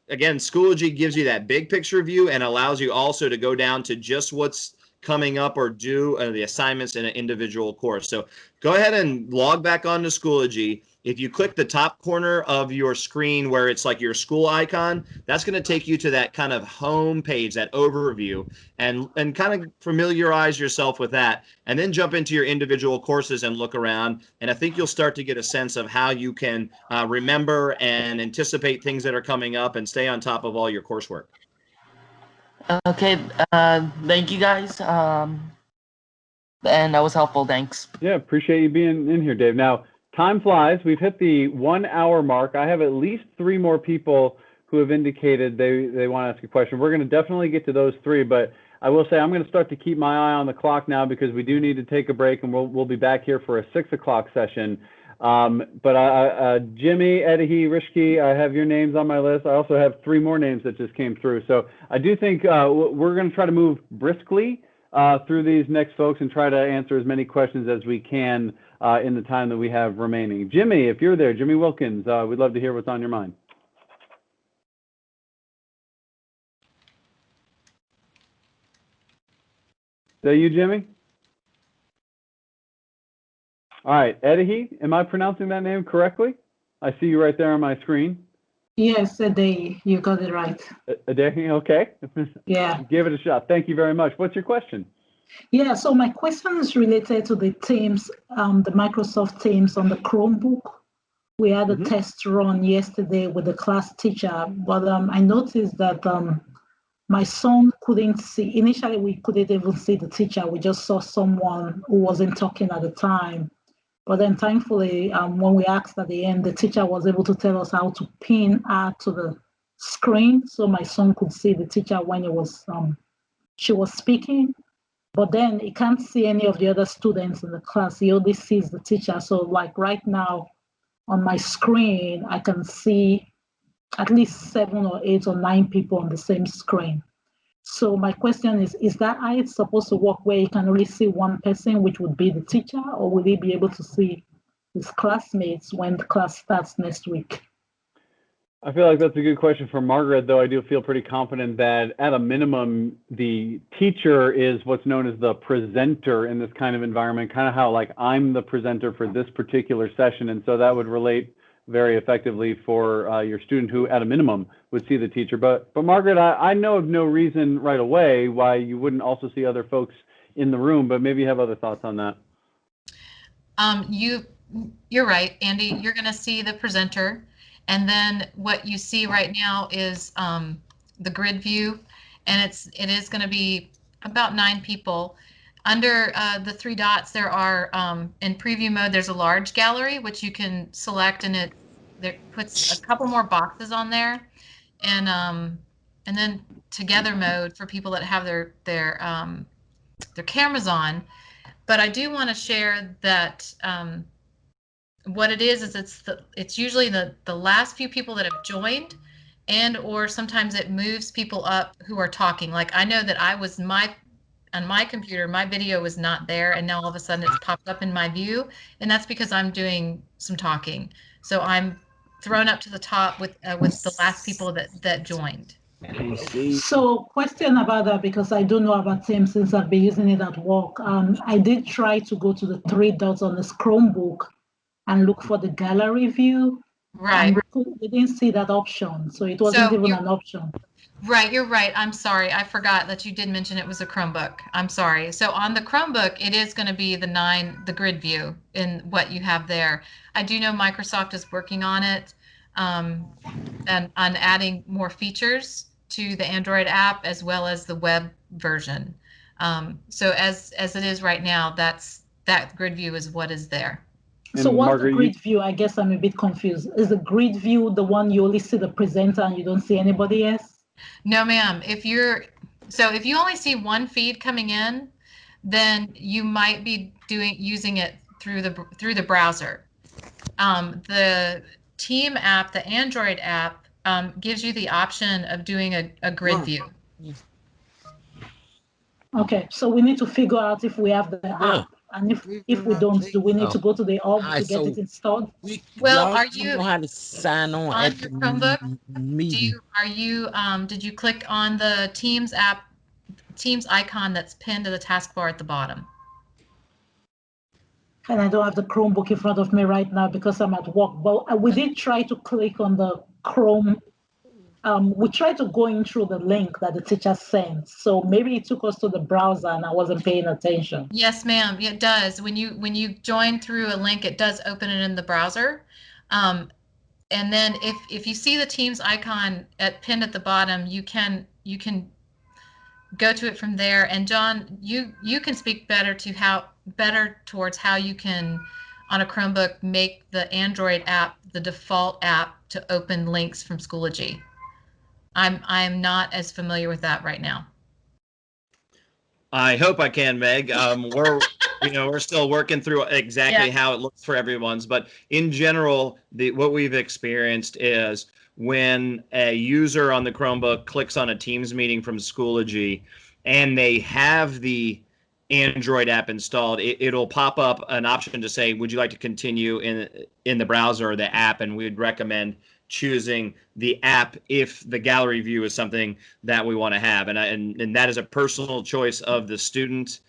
again, Schoology gives you that big picture view and allows you also to go down to just what's coming up or due the assignments in an individual course. So go ahead and log back onto Schoology. If you click the top corner of your screen where it's like your school icon, that's going to take you to that kind of home page, that overview, and kind of familiarize yourself with that, and then jump into your individual courses and look around. And I think you'll start to get a sense of how you can remember and anticipate things that are coming up and stay on top of all your coursework. Okay, thank you guys. And that was helpful. Thanks. Yeah, appreciate you being in here, Dave. Now, time flies. We've hit the 1 hour mark. I have at least 3 more people who have indicated they want to ask a question. We're going to definitely get to those 3, but I will say I'm going to start to keep my eye on the clock now because we do need to take a break, and we'll be back here for a 6 o'clock session. But Jimmy, Edahi, Rishki, I have your names on my list. I also have 3 more names that just came through. So I do think we're going to try to move briskly through these next folks and try to answer as many questions as we can in the time that we have remaining. Jimmy, if you're there, Jimmy Wilkins, we'd love to hear what's on your mind. Is that you, Jimmy? All right, Edehi, am I pronouncing that name correctly? I see you right there on my screen. Yes, Ade, you got it right. Edehi, okay. Yeah. Give it a shot. Thank you very much. What's your question? Yeah, so my question is related to the Teams, the Microsoft Teams on the Chromebook. We had a test run yesterday with the class teacher, but I noticed that my son couldn't see. Initially, we couldn't even see the teacher. We just saw someone who wasn't talking at the time. But then thankfully, when we asked at the end, the teacher was able to tell us how to pin her to the screen so my son could see the teacher when it was she was speaking. But then he can't see any of the other students in the class. He only sees the teacher. So like right now on my screen, I can see at least 7 or 8 or 9 people on the same screen. So my question is that how it's supposed to work where you can only see one person, which would be the teacher, or will he be able to see his classmates when the class starts next week? I feel like that's a good question for Margaret, though I do feel pretty confident that at a minimum, the teacher is what's known as the presenter in this kind of environment, kind of how like I'm the presenter for this particular session. And so that would relate very effectively for your student who at a minimum would see the teacher. But Margaret, I know of no reason right away why you wouldn't also see other folks in the room, but maybe you have other thoughts on that. You're right, Andy, you're going to see the presenter. And then what you see right now is the grid view, and it is going to be about 9 people. Under the 3 dots, there are in preview mode. There's a large gallery which you can select, and it puts a couple more boxes on there, and then together mode for people that have their cameras on. But I do want to share that. What it is it's usually the last few people that have joined, and or sometimes it moves people up who are talking. Like I know that I was on my computer, my video was not there, and now all of a sudden it's popped up in my view, and that's because I'm doing some talking. So I'm thrown up to the top with the last people that joined. So question about that, because I don't know about Teams since I've been using it at work. I did try to go to the 3 dots on this Chromebook and look for the gallery view. Right. We didn't see that option, so it wasn't even an option. Right, you're right. I'm sorry. I forgot that you did mention it was a Chromebook. I'm sorry. So on the Chromebook, it is going to be the grid view in what you have there. I do know Microsoft is working on it and on adding more features to the Android app as well as the web version. So as it is right now, that grid view is what is there. So what's the grid view? I guess I'm a bit confused. Is the grid view the one you only see the presenter and you don't see anybody else? No, ma'am. If you only see one feed coming in, then you might be using it through the browser. The Team app, the Android app, gives you the option of doing a grid view. Okay, so we need to figure out if we have the app. And if we don't, do we need to go to the hub to get it installed? Well, are you know how to sign on at your Chromebook? meeting? Did you click on the Teams app, Teams icon that's pinned to the taskbar at the bottom? And I don't have the Chromebook in front of me right now because I'm at work. But we did try to click on the Chrome. We tried to go in through the link that the teacher sent. So maybe it took us to the browser and I wasn't paying attention. Yes, ma'am. It does. When you join through a link, it does open it in the browser. And then if you see the Teams icon pinned at the bottom, you can go to it from there. And John, you can speak better towards how you can on a Chromebook make the Android app the default app to open links from Schoology. I'm not as familiar with that right now. I hope I can, Meg. We're still working through exactly how it looks for everyone's, but in general, what we've experienced is when a user on the Chromebook clicks on a Teams meeting from Schoology and they have the Android app installed, it'll pop up an option to say, would you like to continue in the browser or the app? And we'd recommend choosing the app if the gallery view is something that we want to have, and that is a personal choice of the student.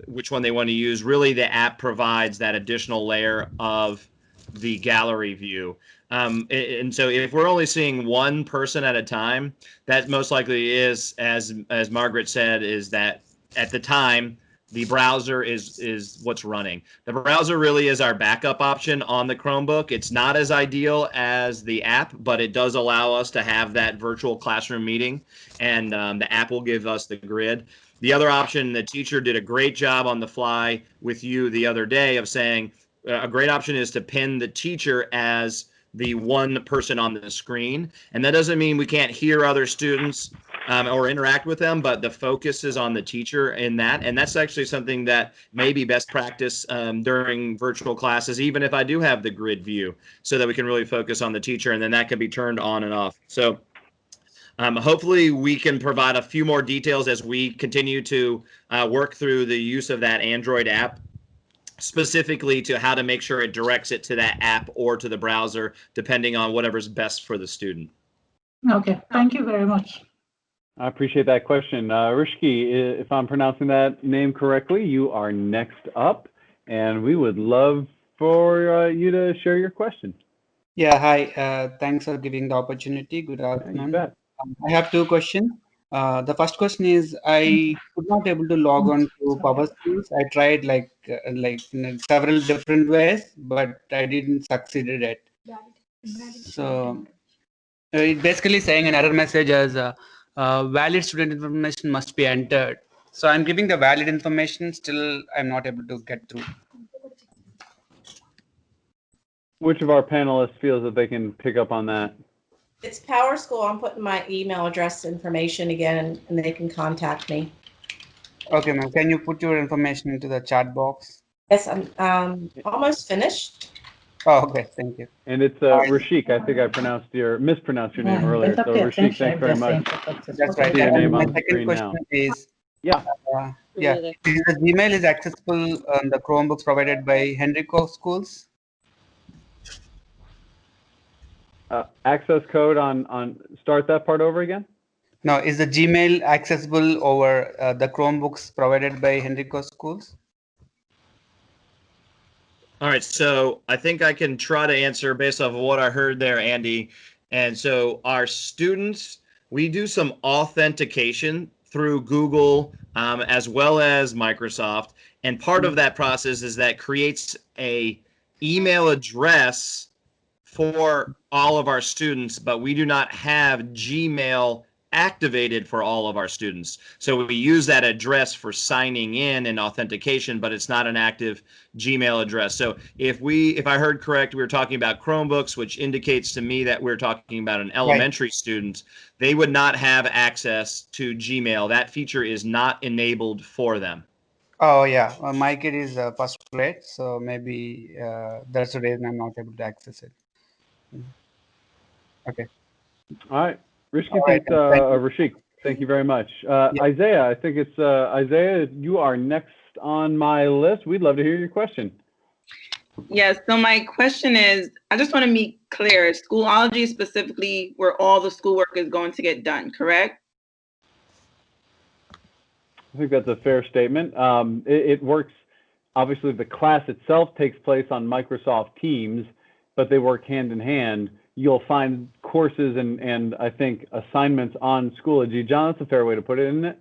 which one they want to use. Really, the app provides that additional layer of the gallery view. And so if we're only seeing one person at a time, that most likely is, as Margaret said, is that at the time, the browser is what's running. The browser really is our backup option on the Chromebook. It's not as ideal as the app, but it does allow us to have that virtual classroom meeting, and the app will give us the grid. The other option, the teacher did a great job on the fly with you the other day of saying a great option is to pin the teacher as the one person on the screen. And that doesn't mean we can't hear other students or interact with them, but the focus is on the teacher in that. And that's actually something that may be best practice during virtual classes, even if I do have the grid view, so that we can really focus on the teacher, and then that can be turned on and off. So hopefully we can provide a few more details as we continue to work through the use of that Android app, specifically to how to make sure it directs it to that app or to the browser, depending on whatever's best for the student. Okay, thank you very much. I appreciate that question. Rishki, if I'm pronouncing that name correctly, you are next up, and we would love for you to share your question. Yeah, hi. Thanks for giving the opportunity. Good afternoon. I have two questions. The first question is, I could not able to log on to Powerschool. I tried like in several different ways, but I didn't succeeded at. So it basically saying an error message as valid student information must be entered. So I'm giving the valid information, still I'm not able to get through. Which of our panelists feels that they can pick up on that? It's Powerschool. I'm putting my email address information again, and they can contact me. Okay, ma'am. Can you put your information into the chat box? Yes, I'm almost finished. Oh, okay. Thank you. And it's Rashik. I think I mispronounced your name earlier. So Rashik, thanks very much. That's right. See your name My on the second screen question now. is, yeah. The Gmail is accessible on the Chromebooks provided by Henrico Schools. Access code on start that part over again. No, is the Gmail accessible over the Chromebooks provided by Henrico Schools? All right, so I think I can try to answer based off of what I heard there, Andy. And so our students, we do some authentication through Google as well as Microsoft. And part of that process is that creates a email address for all of our students, but we do not have Gmail activated for all of our students. So we use that address for signing in and authentication, but it's not an active Gmail address. So if I heard correct, we were talking about Chromebooks, which indicates to me that we're talking about an elementary student. They would not have access to Gmail. That feature is not enabled for them. Oh yeah, my kid is first grade, so maybe that's the reason I'm not able to access it. Okay. All right. Rashik, thank you very much. Isaiah, I think it's Isaiah, you are next on my list. We'd love to hear your question. Yes, so my question is, I just want to be clear, Schoology is specifically where all the schoolwork is going to get done, correct? I think that's a fair statement. It works, obviously the class itself takes place on Microsoft Teams, but they work hand in hand. You'll find courses and I think assignments on Schoology. John, that's a fair way to put it, isn't it?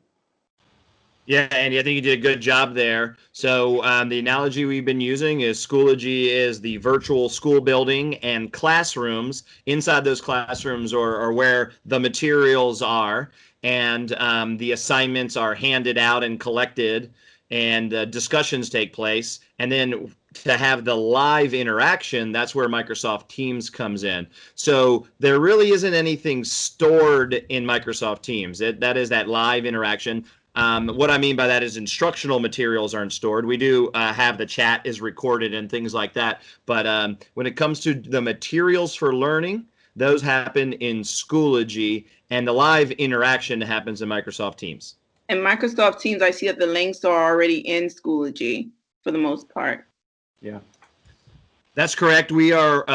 Yeah, Andy, I think you did a good job there. So the analogy we've been using is Schoology is the virtual school building, and classrooms, inside those classrooms are where the materials are, and the assignments are handed out and collected, and discussions take place. And then to have the live interaction, that's where Microsoft Teams comes in. So there really isn't anything stored in Microsoft Teams. That is that live interaction. What I mean by that is instructional materials aren't stored. We do have the chat is recorded and things like that. But when it comes to the materials for learning, those happen in Schoology, and the live interaction happens in Microsoft Teams. In Microsoft Teams, I see that the links are already in Schoology for the most part. Yeah. That's correct. We are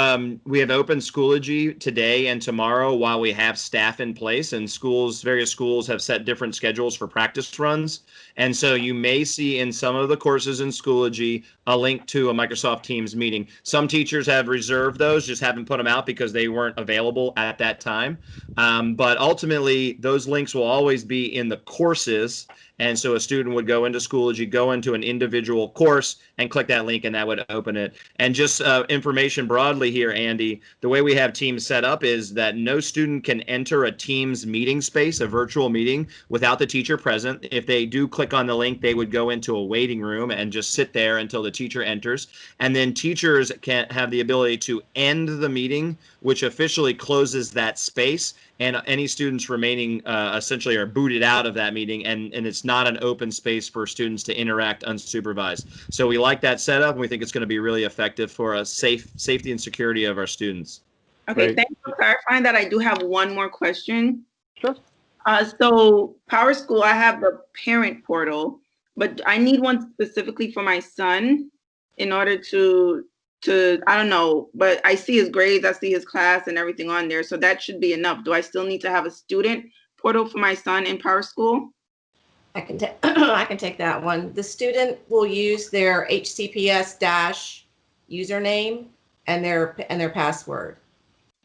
we have opened Schoology today and tomorrow while we have staff in place, and various schools have set different schedules for practice runs. And so you may see in some of the courses in Schoology a link to a Microsoft Teams meeting. Some teachers have reserved those, just haven't put them out because they weren't available at that time. But ultimately, those links will always be in the courses. And so a student would go into Schoology, go into an individual course, and click that link, and that would open it. And just information broadly here, Andy, the way we have Teams set up is that no student can enter a Teams meeting space, a virtual meeting, without the teacher present. If they do click on the link, they would go into a waiting room and just sit there until the teacher enters. And then teachers can have the ability to end the meeting, which officially closes that space. And any students remaining essentially are booted out of that meeting, and it's not an open space for students to interact unsupervised. So we like that setup, and we think it's going to be really effective for a safety and security of our students. Okay, thanks for clarifying that. I do have one more question. Sure. So Powerschool, I have the parent portal, but I need one specifically for my son in order to I don't know, but I see his grades, I see his class and everything on there. So that should be enough. Do I still need to have a student portal for my son in Powerschool? I can I can take that one. The student will use their HCPS dash username and their password.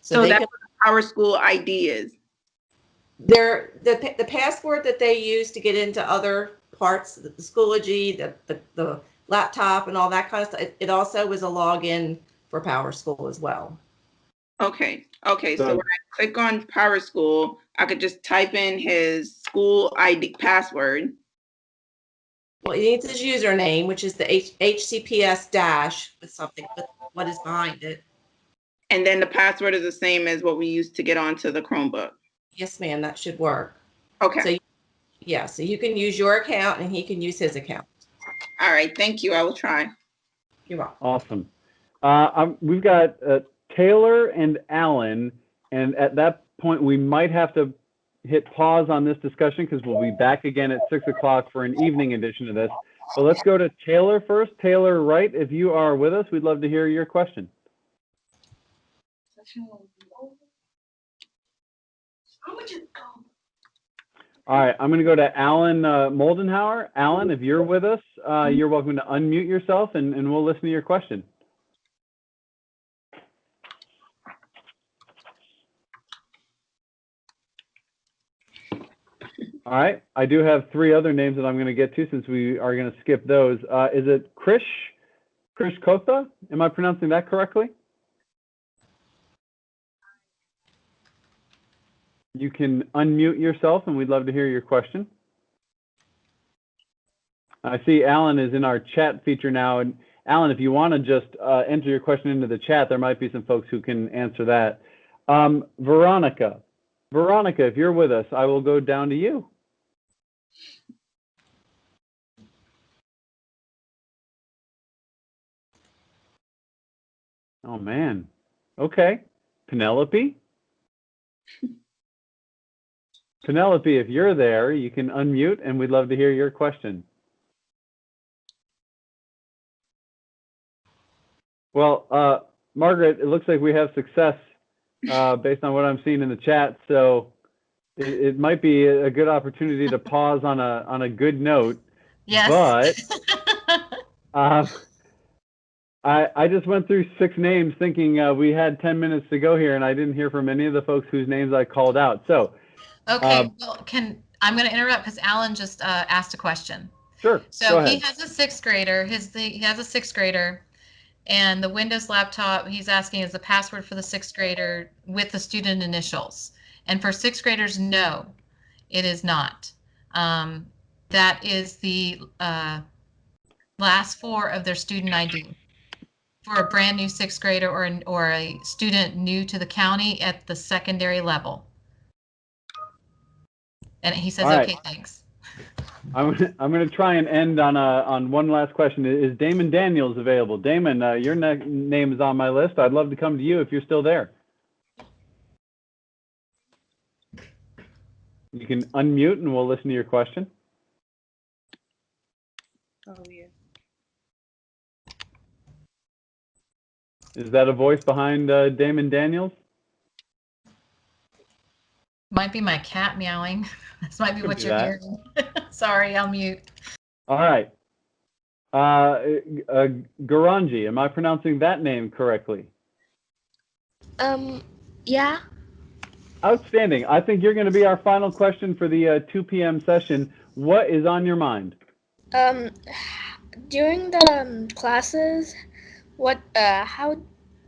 So that's what the Powerschool ID is. The password that they use to get into other parts, the Schoology, the laptop and all that kind of stuff, it also is a login for Powerschool as well. Okay. So when I click on Powerschool, I could just type in his school ID password. Well, he needs his username, which is the HCPS dash with something, with what is behind it. And then the password is the same as what we used to get onto the Chromebook. Yes, ma'am, that should work. Okay. So you can use your account and he can use his account. All right, thank you. I will try. You're welcome. Awesome. We've got Taylor and Alan, and at that point we might have to hit pause on this discussion because we'll be back again at 6 o'clock for an evening edition of this. But let's go to Taylor first. Taylor Wright, if you are with us, we'd love to hear your question. All right, I'm going to go to Alan Moldenhauer. Alan, if you're with us, you're welcome to unmute yourself and we'll listen to your question. All right, I do have 3 other names that I'm going to get to since we are going to skip those. Is it Krish Kotha? Am I pronouncing that correctly? You can unmute yourself and we'd love to hear your question. I see Alan is in our chat feature now. And Alan, if you want to just enter your question into the chat, there might be some folks who can answer that. Veronica, if you're with us, I will go down to you. Oh, man. Okay. Penelope, if you're there, you can unmute and we'd love to hear your question. Well, Margaret, it looks like we have success based on what I'm seeing in the chat. So it might be a good opportunity to pause on a good note. Yes. But I just went through 6 names thinking we had 10 minutes to go here, and I didn't hear from any of the folks whose names I called out. So. Okay, well, I'm going to interrupt because Alan just asked a question. Sure. So he has a 6th grader. He has a 6th grader, and the Windows laptop he's asking is the password for the 6th grader with the student initials. And for 6th graders, no, it is not. That is the last 4 of their student ID for a brand new 6th grader or a student new to the county at the secondary level. And he says, right. okay, thanks. I'm going to try and end on one last question. Is Damon Daniels available? Damon, your name is on my list. I'd love to come to you if you're still there. You can unmute and we'll listen to your question. Oh, yeah. Is that a voice behind Damon Daniels? Might be my cat meowing. This might be Could what be you're that. hearing. Sorry, I'll mute. All right. Garanji, am I pronouncing that name correctly? Yeah. Outstanding. I think you're going to be our final question for the 2 p.m. session. What is on your mind? During the classes, how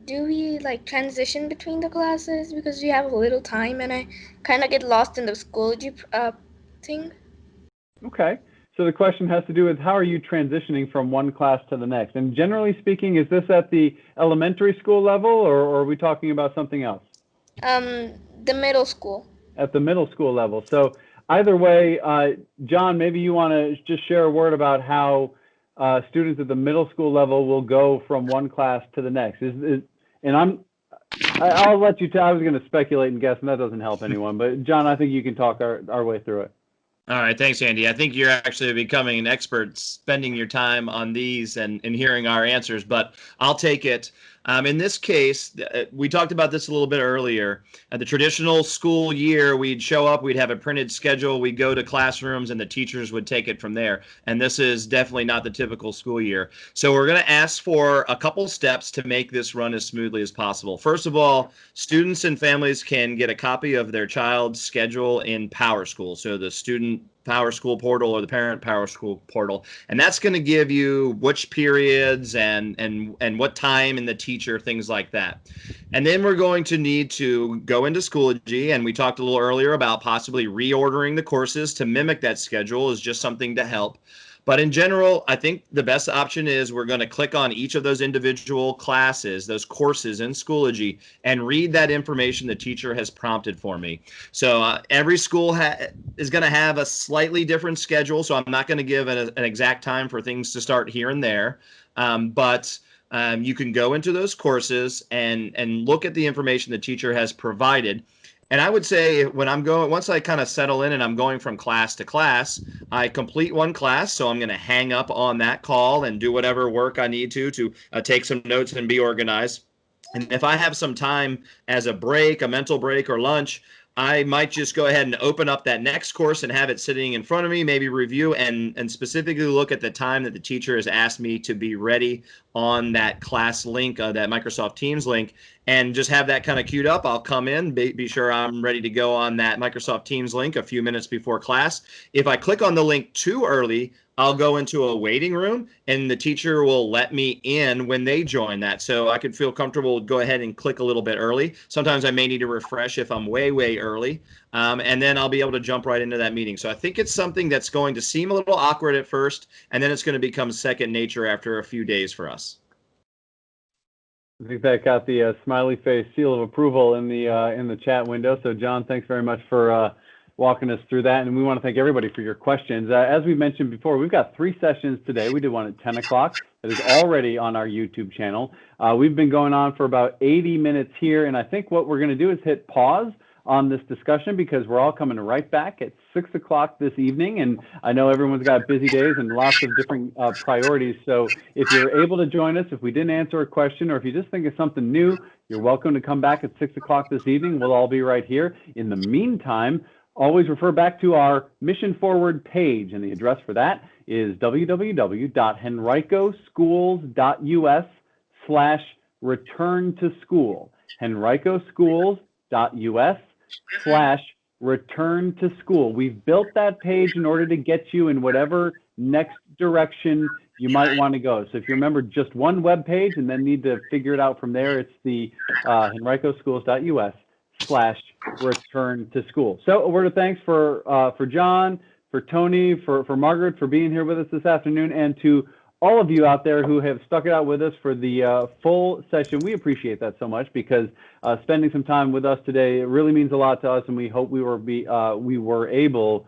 do we like transition between the classes, because we have a little time and I kind of get lost in the Schoology thing. Okay. So the question has to do with how are you transitioning from one class to the next? And generally speaking, is this at the elementary school level, or are we talking about something else? The middle school. At the middle school level. So either way, John, maybe you want to just share a word about how students at the middle school level will go from one class to the next. I'll let you tell. I was going to speculate and guess, and that doesn't help anyone. But John, I think you can talk our way through it. All right, thanks, Andy. I think you're actually becoming an expert spending your time on these and hearing our answers, but I'll take it. In this case, we talked about this a little bit earlier. At the traditional school year, we'd show up, we'd have a printed schedule, we'd go to classrooms, and the teachers would take it from there. And this is definitely not the typical school year. So we're going to ask for a couple steps to make this run as smoothly as possible. First of all, students and families can get a copy of their child's schedule in Powerschool. So the student Powerschool portal or the parent Powerschool portal, and that's going to give you which periods and what time and the teacher, things like that. And then we're going to need to go into Schoology, and we talked a little earlier about possibly reordering the courses to mimic that schedule is just something to help. But in general, I think the best option is we're going to click on each of those individual classes, those courses in Schoology, and read that information the teacher has prompted for me. So every school is going to have a slightly different schedule, so I'm not going to give an exact time for things to start here and there. But you can go into those courses and look at the information the teacher has provided. And I would say once I kind of settle in and I'm going from class to class, I complete one class. So I'm going to hang up on that call and do whatever work I need to take some notes and be organized. And if I have some time as a break, a mental break or lunch, I might just go ahead and open up that next course and have it sitting in front of me, maybe review and specifically look at the time that the teacher has asked me to be ready on that class link, that Microsoft Teams link, and just have that kind of queued up. I'll come in, be sure I'm ready to go on that Microsoft Teams link a few minutes before class. If I click on the link too early, I'll go into a waiting room and the teacher will let me in when they join that. So I could feel comfortable, go ahead and click a little bit early. Sometimes I may need to refresh if I'm way early. And then I'll be able to jump right into that meeting. So I think it's something that's going to seem a little awkward at first, and then it's going to become second nature after a few days for us. I think that got the smiley face seal of approval in the chat window. So John, thanks very much for walking us through that. And we want to thank everybody for your questions. As we mentioned before, we've got 3 sessions today. We did one at 10 o'clock that is already on our YouTube channel. We've been going on for about 80 minutes here. And I think what we're going to do is hit pause on this discussion because we're all coming right back at 6 o'clock this evening. And I know everyone's got busy days and lots of different priorities. So if you're able to join us, if we didn't answer a question, or if you just think of something new, you're welcome to come back at 6 o'clock this evening. We'll all be right here. In the meantime, always refer back to our Mission Forward page, and the address for that is www.henricoschools.us/return to school. henricoschools.us/return to school. We've built that page in order to get you in whatever next direction you might want to go. So if you remember just one web page and then need to figure it out from there, it's the henricoschools.us/return to school. So a word of thanks for John, for Tony, for Margaret, for being here with us this afternoon, and to all of you out there who have stuck it out with us for the full session. We appreciate that so much because spending some time with us today really means a lot to us, and we hope we were able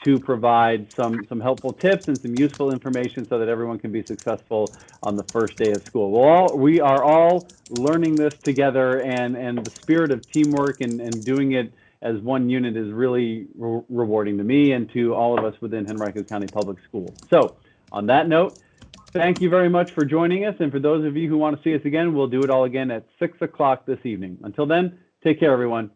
to provide some helpful tips and some useful information so that everyone can be successful on the first day of school. We are all learning this together, and the spirit of teamwork and doing it as one unit is really rewarding to me and to all of us within Henrico County Public Schools. So on that note, Thank you very much for joining us. And for those of you who want to see us again, we'll do it all again at 6 o'clock this evening. Until then, take care, everyone.